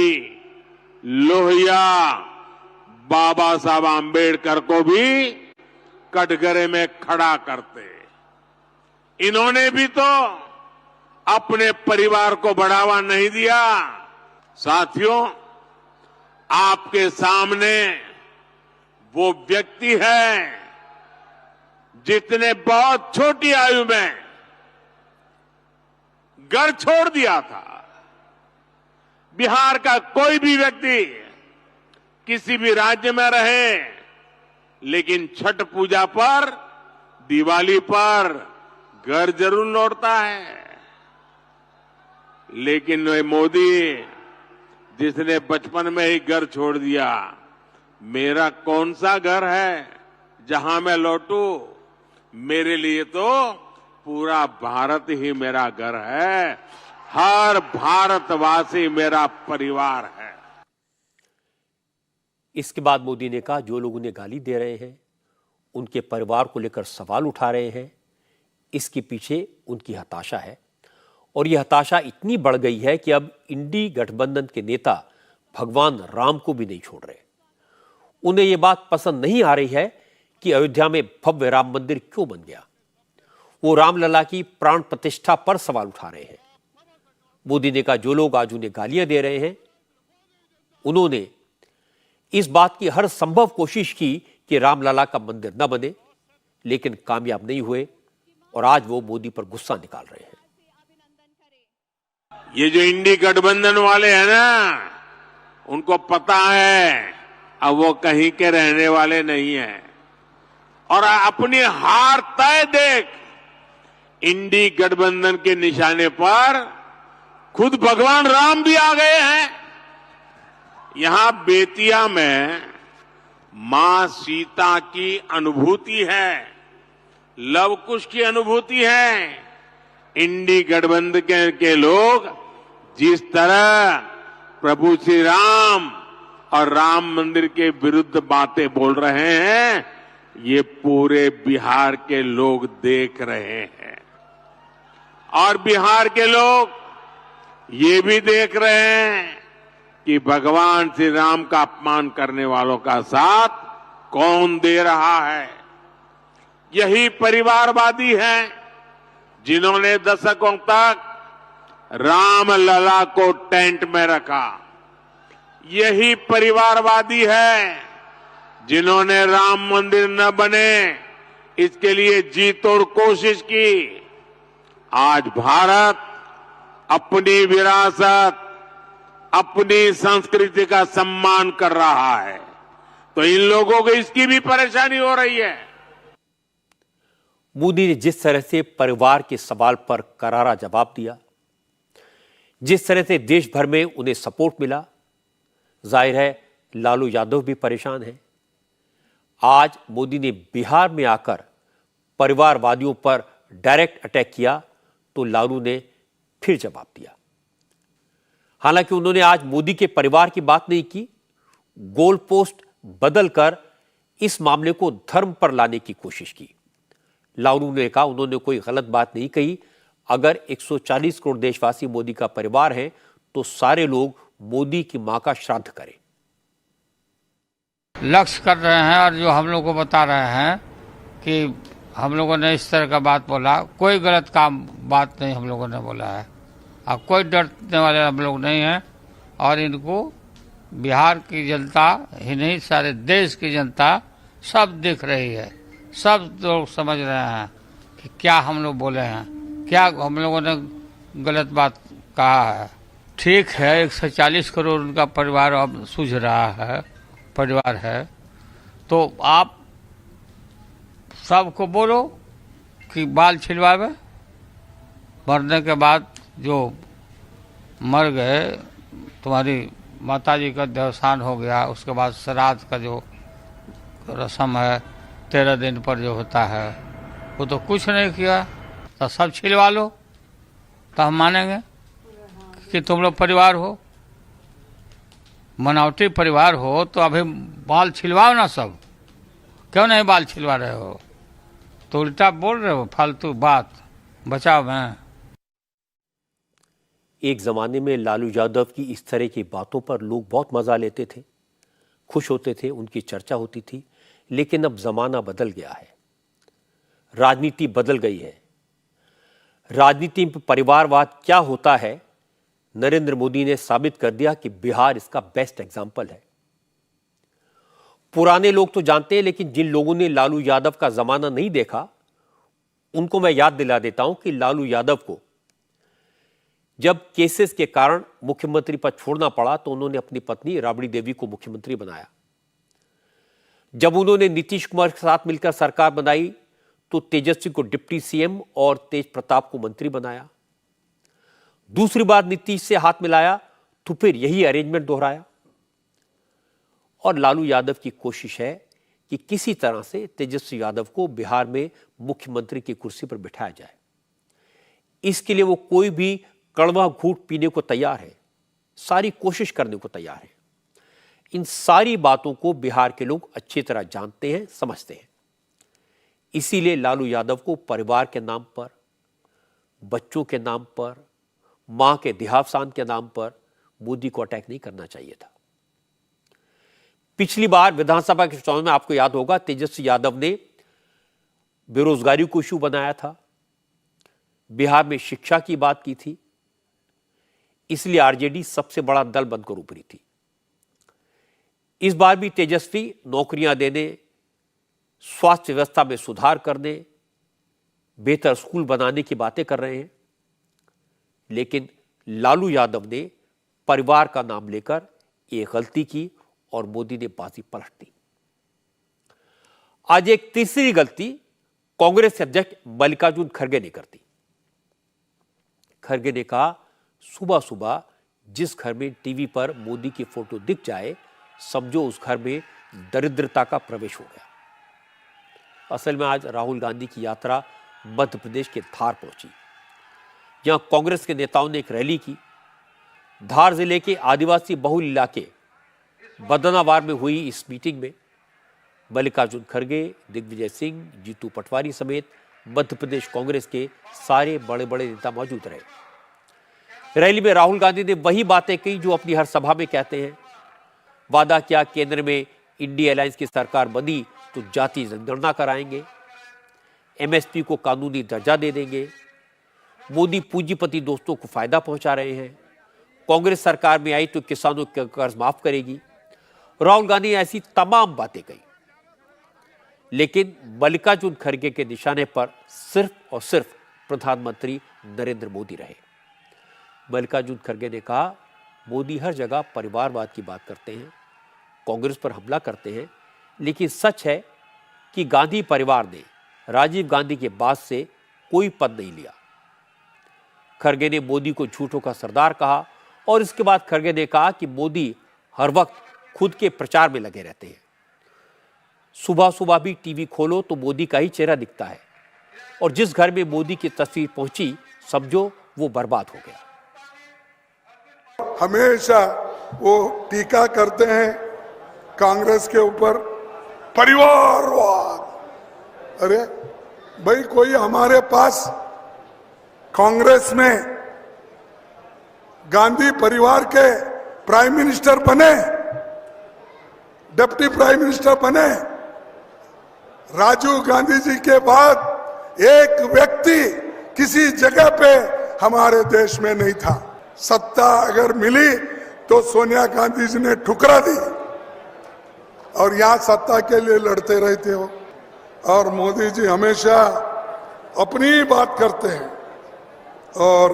लोहिया बाबा साहब आम्बेडकर को भी कटघरे में खड़ा करते। इन्होंने भी तो अपने परिवार को बढ़ावा नहीं दिया। साथियों, आपके सामने वो व्यक्ति है जिसने बहुत छोटी आयु में घर छोड़ दिया था। बिहार का कोई भी व्यक्ति किसी भी राज्य में रहे, लेकिन छठ पूजा पर, दिवाली पर घर जरूर लौटता है। लेकिन वे मोदी जिसने बचपन में ही घर छोड़ दिया, मेरा कौन सा घर है जहां मैं लौटूं? मेरे लिए तो पूरा भारत ही मेरा घर है। हर भारतवासी मेरा परिवार है। इसके बाद मोदी ने कहा, जो लोग उन्हें गाली दे रहे हैं, उनके परिवार को लेकर सवाल उठा रहे हैं, इसके पीछे उनकी हताशा है। और यह हताशा इतनी बढ़ गई है कि अब इंडी गठबंधन के नेता भगवान राम को भी नहीं छोड़ रहे। उन्हें यह बात पसंद नहीं आ रही है कि अयोध्या में भव्य राम मंदिर क्यों बन गया। वो रामलला की प्राण प्रतिष्ठा पर सवाल उठा रहे हैं। मोदी ने कहा, जो लोग आज उन्हें गालियां दे रहे हैं, उन्होंने इस बात की हर संभव कोशिश की कि रामलला का मंदिर न बने, लेकिन कामयाब नहीं हुए और आज वो मोदी पर गुस्सा निकाल रहे हैं। ये जो इंडी गठबंधन वाले हैं ना, उनको पता है अब वो कहीं के रहने वाले नहीं हैं और अपनी हार तय देख इंडी गठबंधन के निशाने पर खुद भगवान राम भी आ गए हैं। यहां बेतिया में मां सीता की अनुभूति है, लव कुश की अनुभूति है। इंडी गठबंधन के लोग जिस तरह प्रभु श्री राम और राम मंदिर के विरुद्ध बातें बोल रहे हैं, ये पूरे बिहार के लोग देख रहे हैं। और बिहार के लोग ये भी देख रहे हैं कि भगवान श्री राम का अपमान करने वालों का साथ कौन दे रहा है। यही परिवारवादी हैं जिन्होंने दशकों तक रामलला को टेंट में रखा। यही परिवारवादी है जिन्होंने राम मंदिर न बने इसके लिए जी तोड़ कोशिश की। आज भारत अपनी विरासत, अपनी संस्कृति का सम्मान कर रहा है, तो इन लोगों को इसकी भी परेशानी हो रही है। मोदी ने जिस तरह से परिवार के सवाल पर करारा जवाब दिया, जिस तरह से देश भर में उन्हें सपोर्ट मिला, जाहिर है लालू यादव भी परेशान है। आज मोदी ने बिहार में आकर परिवारवादियों पर डायरेक्ट अटैक किया तो लालू ने फिर जवाब दिया। हालांकि उन्होंने आज मोदी के परिवार की बात नहीं की, गोल पोस्ट बदलकर इस मामले को धर्म पर लाने की कोशिश की। लालू ने कहा, उन्होंने कोई गलत बात नहीं कही। अगर 140 करोड़ देशवासी मोदी का परिवार है तो सारे लोग मोदी की मां का श्राद्ध करें। लक्ष्य कर रहे हैं और जो हम लोग को बता रहे हैं कि हम लोगों ने इस तरह का बात बोला, कोई गलत बात नहीं हम लोगों ने बोला है और कोई डरने वाले हम लोग नहीं हैं। और इनको बिहार की जनता ही नहीं, सारे देश की जनता सब देख रही है, सब लोग समझ रहे हैं कि क्या हम लोग बोले हैं, क्या हम लोगों ने गलत बात कहा है। ठीक है, 140 करोड़ उनका परिवार अब सूझ रहा है, परिवार है, तो आप सबको बोलो कि बाल छिलवावे। मरने के बाद जो मर गए, तुम्हारी माताजी का देवसान हो गया, उसके बाद श्राद्ध का जो रस्म है 13 दिन पर जो होता है, वो तो कुछ नहीं किया, तो सब छिलवा लो, तो हम मानेंगे कि तुम लोग परिवार हो। मनावटी परिवार हो तो अभी बाल छिलवाओ ना सब, क्यों नहीं बाल छिलवा रहे हो? तो उल्टा बोल रहे हो फालतू बात, बचाओ मैं। एक ज़माने में लालू यादव की इस तरह की बातों पर लोग बहुत मज़ा लेते थे, खुश होते थे, उनकी चर्चा होती थी। लेकिन अब ज़माना बदल गया है, राजनीति बदल गई है। राजनीति में परिवारवाद क्या होता है, नरेंद्र मोदी ने साबित कर दिया कि बिहार इसका बेस्ट एग्जाम्पल है। पुराने लोग तो जानते हैं, लेकिन जिन लोगों ने लालू यादव का ज़माना नहीं देखा, उनको मैं याद दिला देता हूं कि लालू यादव को जब केसेस के कारण मुख्यमंत्री पद छोड़ना पड़ा तो उन्होंने अपनी पत्नी राबड़ी देवी को मुख्यमंत्री बनाया। जब उन्होंने नीतीश कुमार के साथ मिलकर सरकार बनाई तो तेजस्वी को डिप्टी सीएम और तेज प्रताप को मंत्री बनाया। दूसरी बार नीतीश से हाथ मिलाया तो फिर यही अरेंजमेंट दोहराया। और लालू यादव की कोशिश है कि किसी तरह से तेजस्वी यादव को बिहार में मुख्यमंत्री की कुर्सी पर बिठाया जाए। इसके लिए वो कोई भी कड़वा घूंट पीने को तैयार है, सारी कोशिश करने को तैयार है। इन सारी बातों को बिहार के लोग अच्छी तरह जानते हैं, समझते हैं। इसीलिए लालू यादव को परिवार के नाम पर, बच्चों के नाम पर, मां के देहावसान के नाम पर मोदी को अटैक नहीं करना चाहिए था। पिछली बार विधानसभा के चुनाव में आपको याद होगा तेजस्वी यादव ने बेरोजगारी को इशू बनाया था, बिहार में शिक्षा की बात की थी, इसलिए आरजेडी सबसे बड़ा दल बनकर उभरी थी। इस बार भी तेजस्वी नौकरियां देने, स्वास्थ्य व्यवस्था में सुधार करने, बेहतर स्कूल बनाने की बातें कर रहे हैं। लेकिन लालू यादव ने परिवार का नाम लेकर एक गलती की और मोदी ने बाजी पलट दी। आज एक तीसरी गलती कांग्रेस अध्यक्ष मल्लिकार्जुन खड़गे ने कर दी। खड़गे ने कहा, सुबह सुबह जिस घर में टीवी पर मोदी की फोटो दिख जाए समझो उस घर में दरिद्रता का प्रवेश हो गया। असल में आज राहुल गांधी की यात्रा मध्य प्रदेश के धार पहुंची, जहां कांग्रेस के नेताओं ने एक रैली की। धार जिले के आदिवासी बहुल इलाके बदनावार में हुई इस मीटिंग में मल्लिकार्जुन खड़गे, दिग्विजय सिंह, जीतू पटवारी समेत मध्य प्रदेश कांग्रेस के सारे बड़े बड़े नेता मौजूद रहे। रैली में राहुल गांधी ने वही बातें कही जो अपनी हर सभा में कहते हैं। वादा किया केंद्र में इंडिया अलायंस की सरकार बनी तो जाति जनगणना कराएंगे, एमएसपी को कानूनी दर्जा दे देंगे, मोदी पूंजीपति दोस्तों को फायदा पहुंचा रहे हैं, कांग्रेस सरकार में आई तो किसानों का कर्ज माफ करेगी। राहुल गांधी ने ऐसी तमाम बातें कही, लेकिन मल्लिकार्जुन खड़गे के निशाने पर सिर्फ और सिर्फ प्रधानमंत्री नरेंद्र मोदी रहे। मल्लिकार्जुन खड़गे ने कहा, मोदी हर जगह परिवारवाद की बात करते हैं, कांग्रेस पर हमला करते हैं, लेकिन सच है कि गांधी परिवार ने राजीव गांधी के बाद से कोई पद नहीं लिया। खड़गे ने मोदी को झूठों का सरदार कहा और इसके बाद खड़गे ने कहा कि मोदी हर वक्त खुद के प्रचार में लगे रहते हैं। सुबह सुबह भी टीवी खोलो तो मोदी का ही चेहरा दिखता है और जिस घर में मोदी की तस्वीर पहुंची समझो वो बर्बाद हो गया। हमेशा वो टीका करते हैं कांग्रेस के ऊपर, परिवारवाद। अरे भाई, कोई हमारे पास कांग्रेस में गांधी परिवार के प्राइम मिनिस्टर बने, डिप्टी प्राइम मिनिस्टर बने। राजीव गांधी जी के बाद एक व्यक्ति किसी जगह पे हमारे देश में नहीं था। सत्ता अगर मिली तो सोनिया गांधी जी ने ठुकरा दी और यहां सत्ता के लिए लड़ते रहते हो। और मोदी जी हमेशा अपनी बात करते हैं और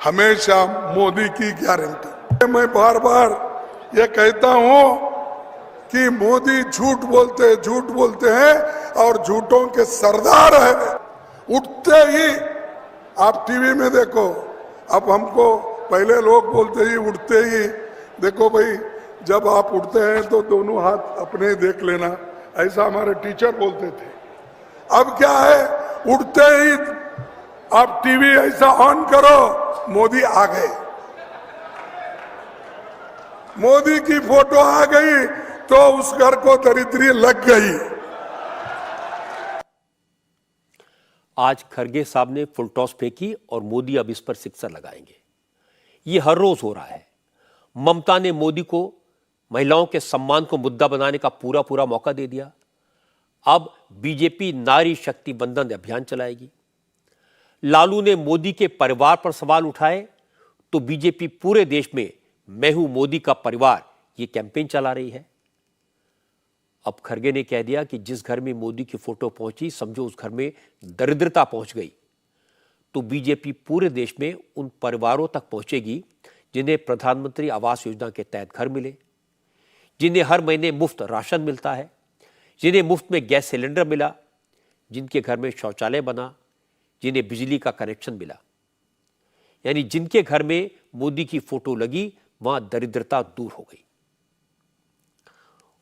हमेशा मोदी की गारंटी। मैं बार बार ये कहता हूं कि मोदी झूठ बोलते हैं और झूठों के सरदार है। उठते ही आप टीवी में देखो, अब हमको पहले लोग बोलते ही उठते ही देखो भाई, जब आप उठते हैं तो दोनों हाथ अपने देख लेना, ऐसा हमारे टीचर बोलते थे। अब क्या है, उठते ही आप टीवी ऐसा ऑन करो, मोदी आ गए। मोदी की फोटो आ गई तो उस घर को दरिद्री लग गई। आज खरगे साहब ने फुल टॉस फेंकी और मोदी अब इस पर सिक्सर लगाएंगे। ये हर रोज हो रहा है। ममता ने मोदी को महिलाओं के सम्मान को मुद्दा बनाने का पूरा पूरा मौका दे दिया। अब बीजेपी नारी शक्ति बंधन अभियान चलाएगी। लालू ने मोदी के परिवार पर सवाल उठाए तो बीजेपी पूरे देश में मैं हूं मोदी का परिवार ये कैंपेन चला रही है। अब खरगे ने कह दिया कि जिस घर में मोदी की फोटो पहुंची समझो उस घर में दरिद्रता पहुंच गई। तो बीजेपी पूरे देश में उन परिवारों तक पहुंचेगी जिन्हें प्रधानमंत्री आवास योजना के तहत घर मिले, जिन्हें हर महीने मुफ्त राशन मिलता है, जिन्हें मुफ्त में गैस सिलेंडर मिला, जिनके घर में शौचालय बना, जिन्हें बिजली का कनेक्शन मिला। यानी जिनके घर में मोदी की फोटो लगी वहां दरिद्रता दूर हो गई।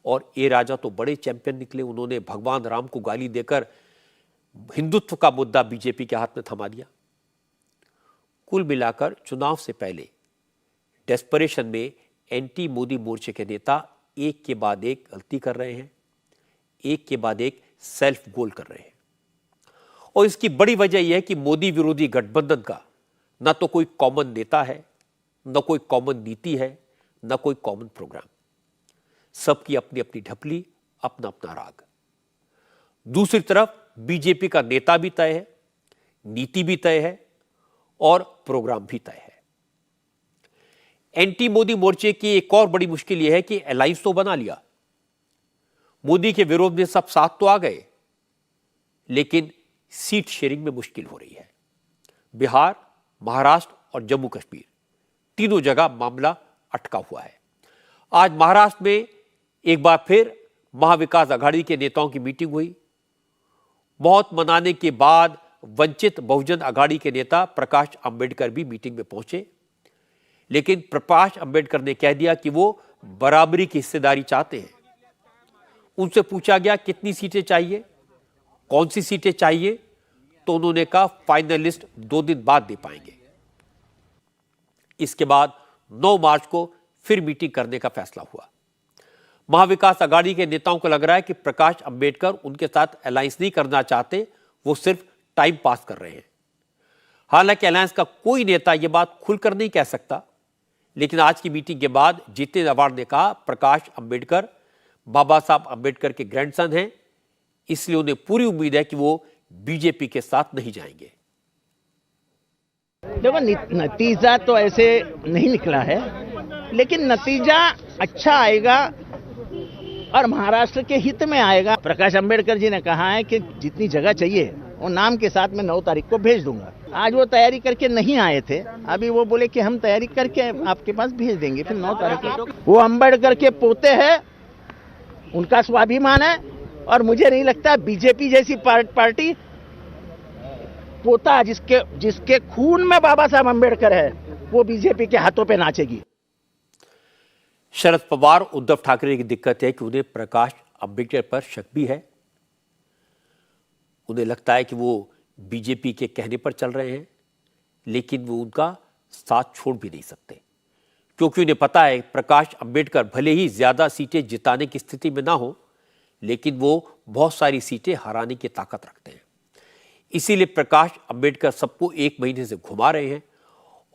और ए राजा तो बड़े चैंपियन निकले। उन्होंने भगवान राम को गाली देकर हिंदुत्व का मुद्दा बीजेपी के हाथ में थमा दिया। कुल मिलाकर चुनाव से पहले डेस्परेशन में एंटी मोदी मोर्चे के नेता एक के बाद एक गलती कर रहे हैं, एक के बाद एक सेल्फ गोल कर रहे हैं। और इसकी बड़ी वजह यह है कि मोदी विरोधी गठबंधन का ना तो कोई कॉमन नेता है, न कोई कॉमन नीति है, न कोई कॉमन प्रोग्राम। सबकी अपनी अपनी ढपली, अपना अपना राग। दूसरी तरफ बीजेपी का नेता भी तय है, नीति भी तय है और प्रोग्राम भी तय है। एंटी मोदी मोर्चे की एक और बड़ी मुश्किल यह है कि अलायंस तो बना लिया, मोदी के विरोध में सब साथ तो आ गए, लेकिन सीट शेयरिंग में मुश्किल हो रही है। बिहार, महाराष्ट्र और जम्मू कश्मीर तीनों जगह मामला अटका हुआ है। आज महाराष्ट्र में एक बार फिर महाविकास अघाड़ी के नेताओं की मीटिंग हुई। बहुत मनाने के बाद वंचित बहुजन अघाड़ी के नेता प्रकाश अंबेडकर भी मीटिंग में पहुंचे, लेकिन प्रकाश अंबेडकर ने कह दिया कि वो बराबरी की हिस्सेदारी चाहते हैं। उनसे पूछा गया कितनी सीटें चाहिए, कौन सी सीटें चाहिए, तो उन्होंने कहा फाइनल लिस्ट 2 दिन बाद दे पाएंगे। इसके बाद 9 मार्च को फिर मीटिंग करने का फैसला हुआ। महाविकास अघाड़ी के नेताओं को लग रहा है कि प्रकाश अंबेडकर उनके साथ अलायंस नहीं करना चाहते, वो सिर्फ टाइम पास कर रहे हैं। हालांकि अलायंस का कोई नेता यह बात खुलकर नहीं कह सकता, लेकिन आज की मीटिंग के बाद जितेंद्र आव्हाड ने कहा प्रकाश अंबेडकर बाबा साहब अंबेडकर के ग्रैंडसन हैं, इसलिए उन्हें पूरी उम्मीद है कि वो बीजेपी के साथ नहीं जाएंगे। देखो, नतीजा तो ऐसे नहीं निकला है, लेकिन नतीजा अच्छा आएगा और महाराष्ट्र के हित में आएगा। प्रकाश अंबेडकर जी ने कहा है कि जितनी जगह चाहिए वो नाम के साथ मैं 9 तारीख को भेज दूंगा। आज वो तैयारी करके नहीं आए थे, अभी वो बोले कि हम तैयारी करके आपके पास भेज देंगे, फिर 9 तारीख को। वो अंबेडकर के पोते हैं, उनका स्वाभिमान है, और मुझे नहीं लगता बीजेपी जैसी पार्टी पोता जिसके खून में बाबा साहब अंबेडकर है वो बीजेपी के हाथों पे नाचेगी। शरद पवार उद्धव ठाकरे की दिक्कत है कि उन्हें प्रकाश अंबेडकर पर शक भी है। उन्हें लगता है कि वो बीजेपी के कहने पर चल रहे हैं, लेकिन वो उनका साथ छोड़ भी नहीं सकते, क्योंकि उन्हें पता है प्रकाश अंबेडकर भले ही ज्यादा सीटें जिताने की स्थिति में ना हो, लेकिन वो बहुत सारी सीटें हराने की ताकत रखते हैं। इसीलिए प्रकाश अंबेडकर सबको 1 महीने से घुमा रहे हैं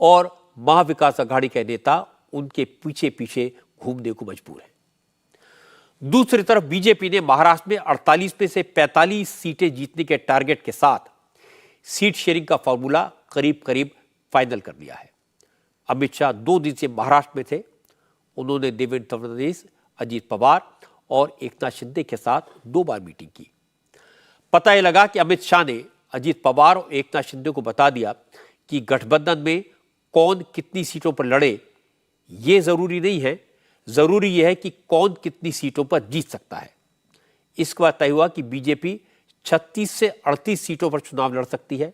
और महाविकास अघाड़ी के नेता उनके पीछे पीछे घूमने को मजबूर है। दूसरी तरफ बीजेपी ने महाराष्ट्र में 48 में से 45 सीटें जीतने के टारगेट के साथ सीट शेयरिंग का फॉर्मूला करीब करीब फाइनल कर लिया है। अमित शाह 2 दिन से महाराष्ट्र में थे। उन्होंने देवेंद्र फडणवीस, अजीत पवार और एकनाथ शिंदे के साथ 2 बार मीटिंग की। पता यह लगा कि अमित शाह ने अजीत पवार और एकनाथ शिंदे को बता दिया कि गठबंधन में कौन कितनी सीटों पर लड़े ये जरूरी नहीं है, जरूरी यह है कि कौन कितनी सीटों पर जीत सकता है। इसके बाद तय हुआ कि बीजेपी 36 से 38 सीटों पर चुनाव लड़ सकती है।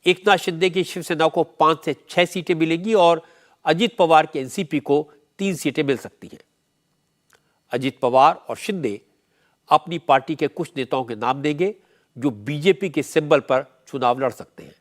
एकनाथ शिंदे की शिवसेना को 5 से 6 सीटें मिलेंगी और अजीत पवार के एनसीपी को 3 सीटें मिल सकती हैं। अजीत पवार और शिंदे अपनी पार्टी के कुछ नेताओं के नाम देंगे जो बीजेपी के सिंबल पर चुनाव लड़ सकते हैं।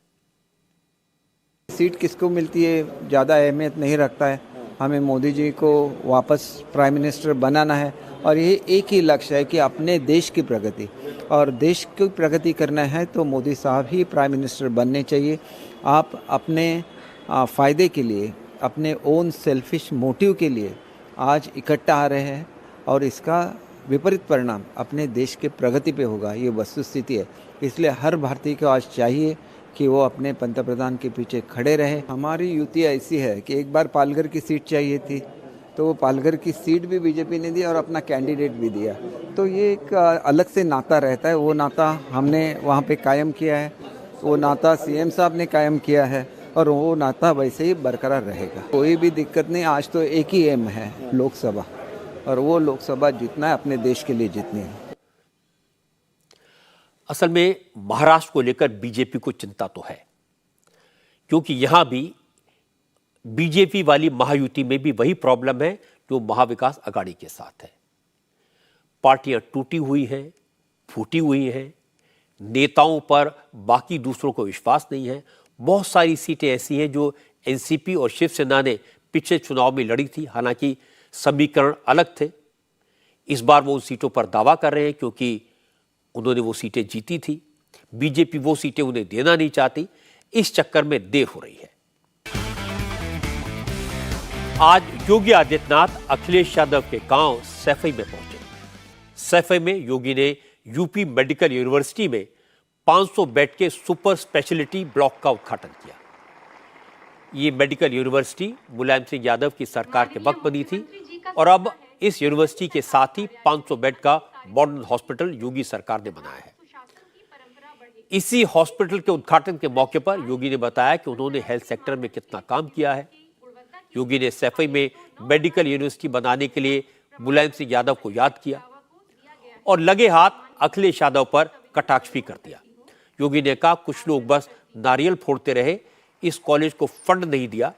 सीट किसको मिलती है ज़्यादा अहमियत नहीं रखता है, हमें मोदी जी को वापस प्राइम मिनिस्टर बनाना है और ये एक ही लक्ष्य है कि अपने देश की प्रगति, और देश की प्रगति करना है तो मोदी साहब ही प्राइम मिनिस्टर बनने चाहिए। आप अपने फ़ायदे के लिए, अपने ओन सेल्फिश मोटिव के लिए आज इकट्ठा आ रहे हैं और इसका विपरीत परिणाम अपने देश के प्रगति पे होगा, ये वस्तुस्थिति है। इसलिए हर भारतीय को आज चाहिए कि वो अपने पंतप्रधान के पीछे खड़े रहे। हमारी युति ऐसी है कि एक बार पालघर की सीट चाहिए थी तो वो पालघर की सीट भी बीजेपी ने दी और अपना कैंडिडेट भी दिया, तो ये एक अलग से नाता रहता है। वो नाता हमने वहाँ पे कायम किया है, वो नाता सीएम साहब ने कायम किया है और वो नाता वैसे ही बरकरार रहेगा। कोई भी दिक्कत नहीं। आज तो एक ही एम है, लोकसभा, और वो लोकसभा जीतना है, अपने देश के लिए जीतनी है। असल में महाराष्ट्र को लेकर बीजेपी को चिंता तो है, क्योंकि यहां भी बीजेपी वाली महायुति में भी वही प्रॉब्लम है जो महाविकास अघाड़ी के साथ है। पार्टियां टूटी हुई हैं, फूटी हुई हैं, नेताओं पर बाकी दूसरों को विश्वास नहीं है। बहुत सारी सीटें ऐसी हैं जो एनसीपी और शिवसेना ने पिछले चुनाव में लड़ी थी, हालांकि समीकरण अलग थे। इस बार वो उन सीटों पर दावा कर रहे हैं क्योंकि उन्होंने वो सीटें जीती थी। बीजेपी वो सीटें उन्हें देना नहीं चाहती, इस चक्कर में देर हो रही है। आज योगी आदित्यनाथ अखिलेश यादव के गांव सैफई में पहुंचे। सैफई में योगी ने यूपी मेडिकल यूनिवर्सिटी में 500 बेड के सुपर स्पेशलिटी ब्लॉक का उद्घाटन किया। ये मेडिकल यूनिवर्सिटी मुलायम सिंह यादव की सरकार के वक्त बनी थी और अब इस यूनिवर्सिटी के साथ ही 500 बेड का मॉडर्न हॉस्पिटल योगी सरकार ने बनाया है। इसी हॉस्पिटल के उद्घाटन के मौके पर योगी ने बताया कि उन्होंने हेल्थ सेक्टर में कितना काम किया है। योगी ने सैफई में मेडिकल यूनिवर्सिटी बनाने के लिए मुलायम सिंह यादव को याद किया और लगे हाथ अखिलेश यादव पर कटाक्ष भी कर दिया। योगी ने कहा, कुछ लोग बस नारियल फोड़ते रहे, इस कॉलेज को फंड नहीं दिया।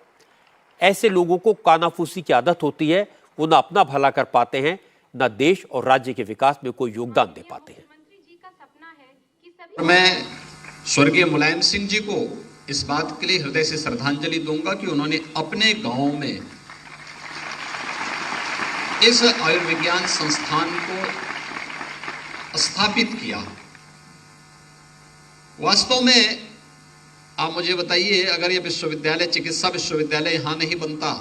ऐसे लोगों को कानाफूसी की आदत होती है, वो न अपना भला कर पाते हैं, न देश और राज्य के विकास में कोई योगदान दे पाते हैं। मैं स्वर्गीय मुलायम सिंह जी को इस बात के लिए हृदय से श्रद्धांजलि दूंगा कि उन्होंने अपने गांव में इस आयुर्विज्ञान संस्थान को स्थापित किया। वास्तव में आप मुझे बताइए, अगर यह विश्वविद्यालय, चिकित्सा विश्वविद्यालय यहां नहीं बनता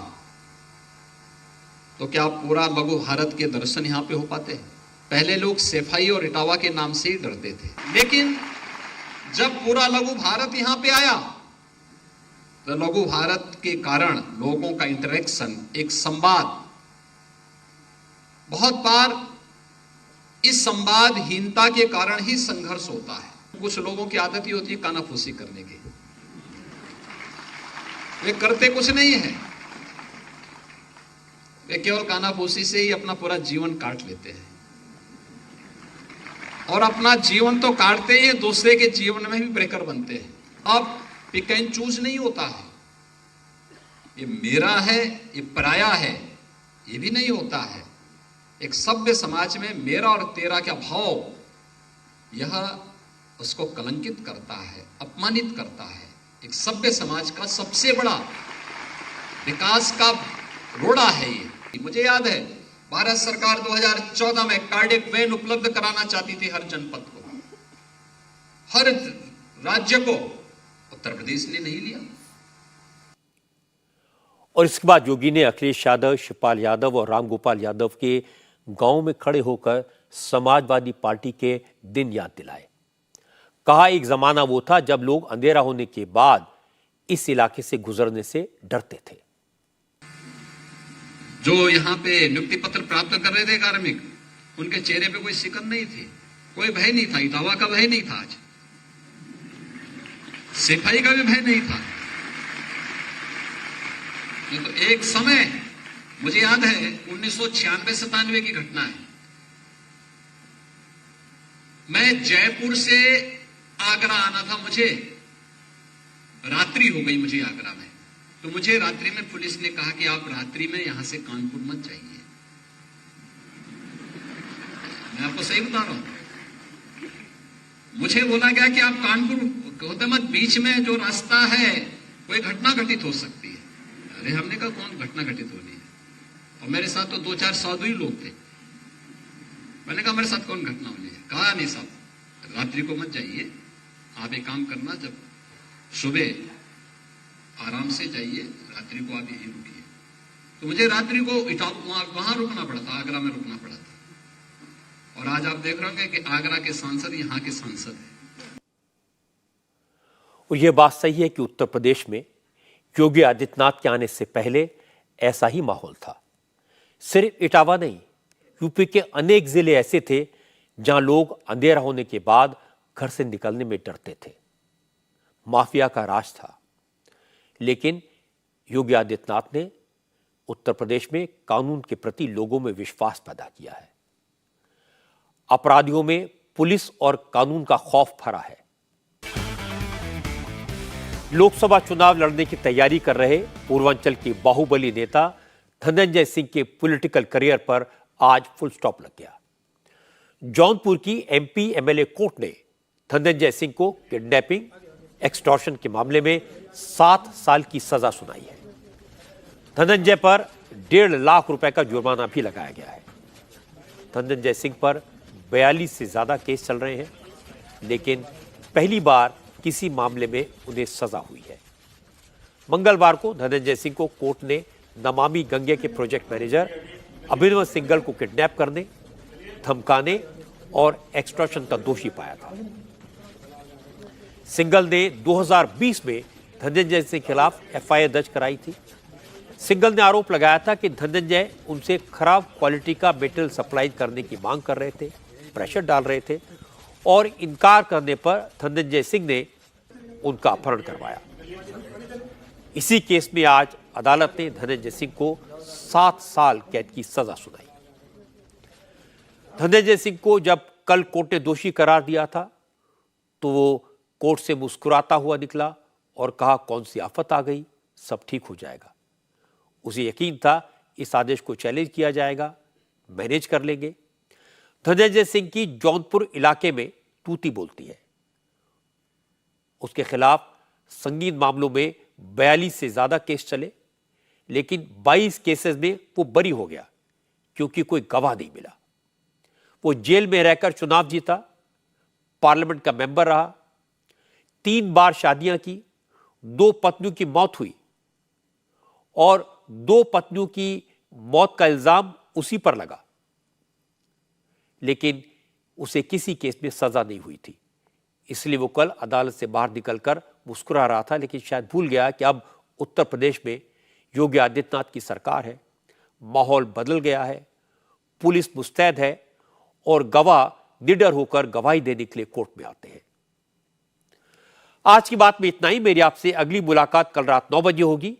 तो क्या पूरा लघु भारत के दर्शन यहां पे हो पाते? पहले लोग सैफई और इटावा के नाम से ही डरते थे, लेकिन जब पूरा लघु भारत यहां पे आया तो लघु भारत के कारण लोगों का इंटरेक्शन, एक संवाद, बहुत बार इस संवादहीनता के कारण ही संघर्ष होता है। कुछ लोगों की आदत ही होती है कानाफूसी करने की, वे करते कुछ नहीं है, वे केवल कानाफूसी से ही अपना पूरा जीवन काट लेते हैं और अपना जीवन तो काटते ही दूसरे के जीवन में भी ब्रेकर बनते हैं। अब पिक एंड चूज नहीं होता है, ये मेरा है, ये पराया है, ये भी नहीं होता है। एक सभ्य समाज में मेरा और तेरा क्या भाव, यह उसको कलंकित करता है, अपमानित करता है। एक सभ्य समाज का सबसे बड़ा विकास का रोड़ा है ये। मुझे याद है भारत सरकार 2014 में कार्डियक वैन उपलब्ध कराना चाहती थी हर जनपद को, हर राज्य को। उत्तर प्रदेश ने नहीं लिया। और इसके बाद योगी ने अखिलेश यादव, शिवपाल यादव और रामगोपाल यादव के गांव में खड़े होकर समाजवादी पार्टी के दिन याद दिलाए। कहा, एक जमाना वो था जब लोग अंधेरा होने के बाद इस इलाके से गुजरने से डरते थे। जो यहाँ पे नियुक्ति पत्र प्राप्त कर रहे थे कार्मिक, उनके चेहरे पे कोई शिकन नहीं थी, कोई भय नहीं था। इटावा का भय नहीं था, आज सैफई का भी भय नहीं था। तो एक समय, मुझे याद है 1996-97 की घटना है, मैं जयपुर से आगरा आना था, मुझे रात्रि हो गई मुझे आगरा में, तो मुझे रात्रि में पुलिस ने कहा कि आप रात्रि में यहां से कानपुर मत जाइए। मैं आपको सही बता रहा हूं, मुझे बोला गया कि आप कानपुर होते मत, बीच में जो रास्ता है कोई घटना घटित हो सकती है। अरे हमने कहा कौन घटना घटित होनी है, और मेरे साथ तो 2-4 साधु ही लोग थे। मैंने कहा मेरे साथ कौन घटना होनी है? कहा नहीं साहब, रात्रि को मत जाइए, आप एक काम करना, जब सुबह आराम से जाइए, रात्रि को आप यहीं रुकिए। तो मुझे रात्रि को वहां रुकना पड़ा था, आगरा में रुकना पड़ा था। और आज आप देख रहे होंगे कि आगरा के सांसद यहाँ के सांसद हैं। और यह बात सही है कि उत्तर प्रदेश में योगी आदित्यनाथ के आने से पहले ऐसा ही माहौल था। सिर्फ इटावा नहीं, यूपी के अनेक जिले ऐसे थे जहां लोग अंधेरा होने के बाद घर से निकलने में डरते थे। माफिया का राज था। लेकिन योगी आदित्यनाथ ने उत्तर प्रदेश में कानून के प्रति लोगों में विश्वास पैदा किया है। अपराधियों में पुलिस और कानून का खौफ भरा है। लोकसभा चुनाव लड़ने की तैयारी कर रहे पूर्वांचल के बाहुबली नेता धनंजय सिंह के पॉलिटिकल करियर पर आज फुल स्टॉप लग गया। जौनपुर की एमपी एमएलए कोर्ट ने धनंजय सिंह को किडनैपिंग, एक्सटॉर्शन के मामले में 7 साल की सजा सुनाई है। धनंजय पर 1.5 लाख रुपए का जुर्माना भी लगाया गया है। धनंजय सिंह पर 42 से ज्यादा केस चल रहे हैं, लेकिन पहली बार किसी मामले में उन्हें सजा हुई है। मंगलवार को धनंजय सिंह को कोर्ट ने नमामि गंगे के प्रोजेक्ट मैनेजर अभिनव सिंघल को किडनैप करने, धमकाने और एक्सटॉर्शन का दोषी पाया था। सिंघल ने 2020 में धनंजय सिंह के खिलाफ एफआईआर दर्ज कराई थी। सिंघल ने आरोप लगाया था कि धनंजय उनसे खराब क्वालिटी का मेटेरियल सप्लाई करने की मांग कर रहे थे, प्रेशर डाल रहे थे, और इनकार करने पर धनंजय सिंह ने उनका अपहरण करवाया। इसी केस में आज अदालत ने धनंजय सिंह को 7 साल कैद की सजा सुनाई। धनंजय सिंह को जब कल कोर्ट ने दोषी करार दिया था तो वो कोर्ट से मुस्कुराता हुआ निकला और कहा, कौन सी आफत आ गई, सब ठीक हो जाएगा। उसे यकीन था इस आदेश को चैलेंज किया जाएगा, मैनेज कर लेंगे। धनंजय सिंह की जौनपुर इलाके में तूती बोलती है। उसके खिलाफ संगीन मामलों में 42 से ज्यादा केस चले, लेकिन 22 केसेस में वो बरी हो गया क्योंकि कोई गवाह नहीं मिला। वो जेल में रहकर चुनाव जीता, पार्लियामेंट का मेंबर रहा, 3 बार शादियां की, 2 पत्नियों की मौत हुई और 2 पत्नियों की मौत का इल्जाम उसी पर लगा, लेकिन उसे किसी केस में सजा नहीं हुई थी। इसलिए वो कल अदालत से बाहर निकलकर मुस्कुरा रहा था, लेकिन शायद भूल गया कि अब उत्तर प्रदेश में योगी आदित्यनाथ की सरकार है, माहौल बदल गया है, पुलिस मुस्तैद है और गवाह निडर होकर गवाही देने के लिए कोर्ट में आते हैं। आज की बात में इतना ही। मेरी आपसे अगली मुलाकात कल रात 9 बजे होगी।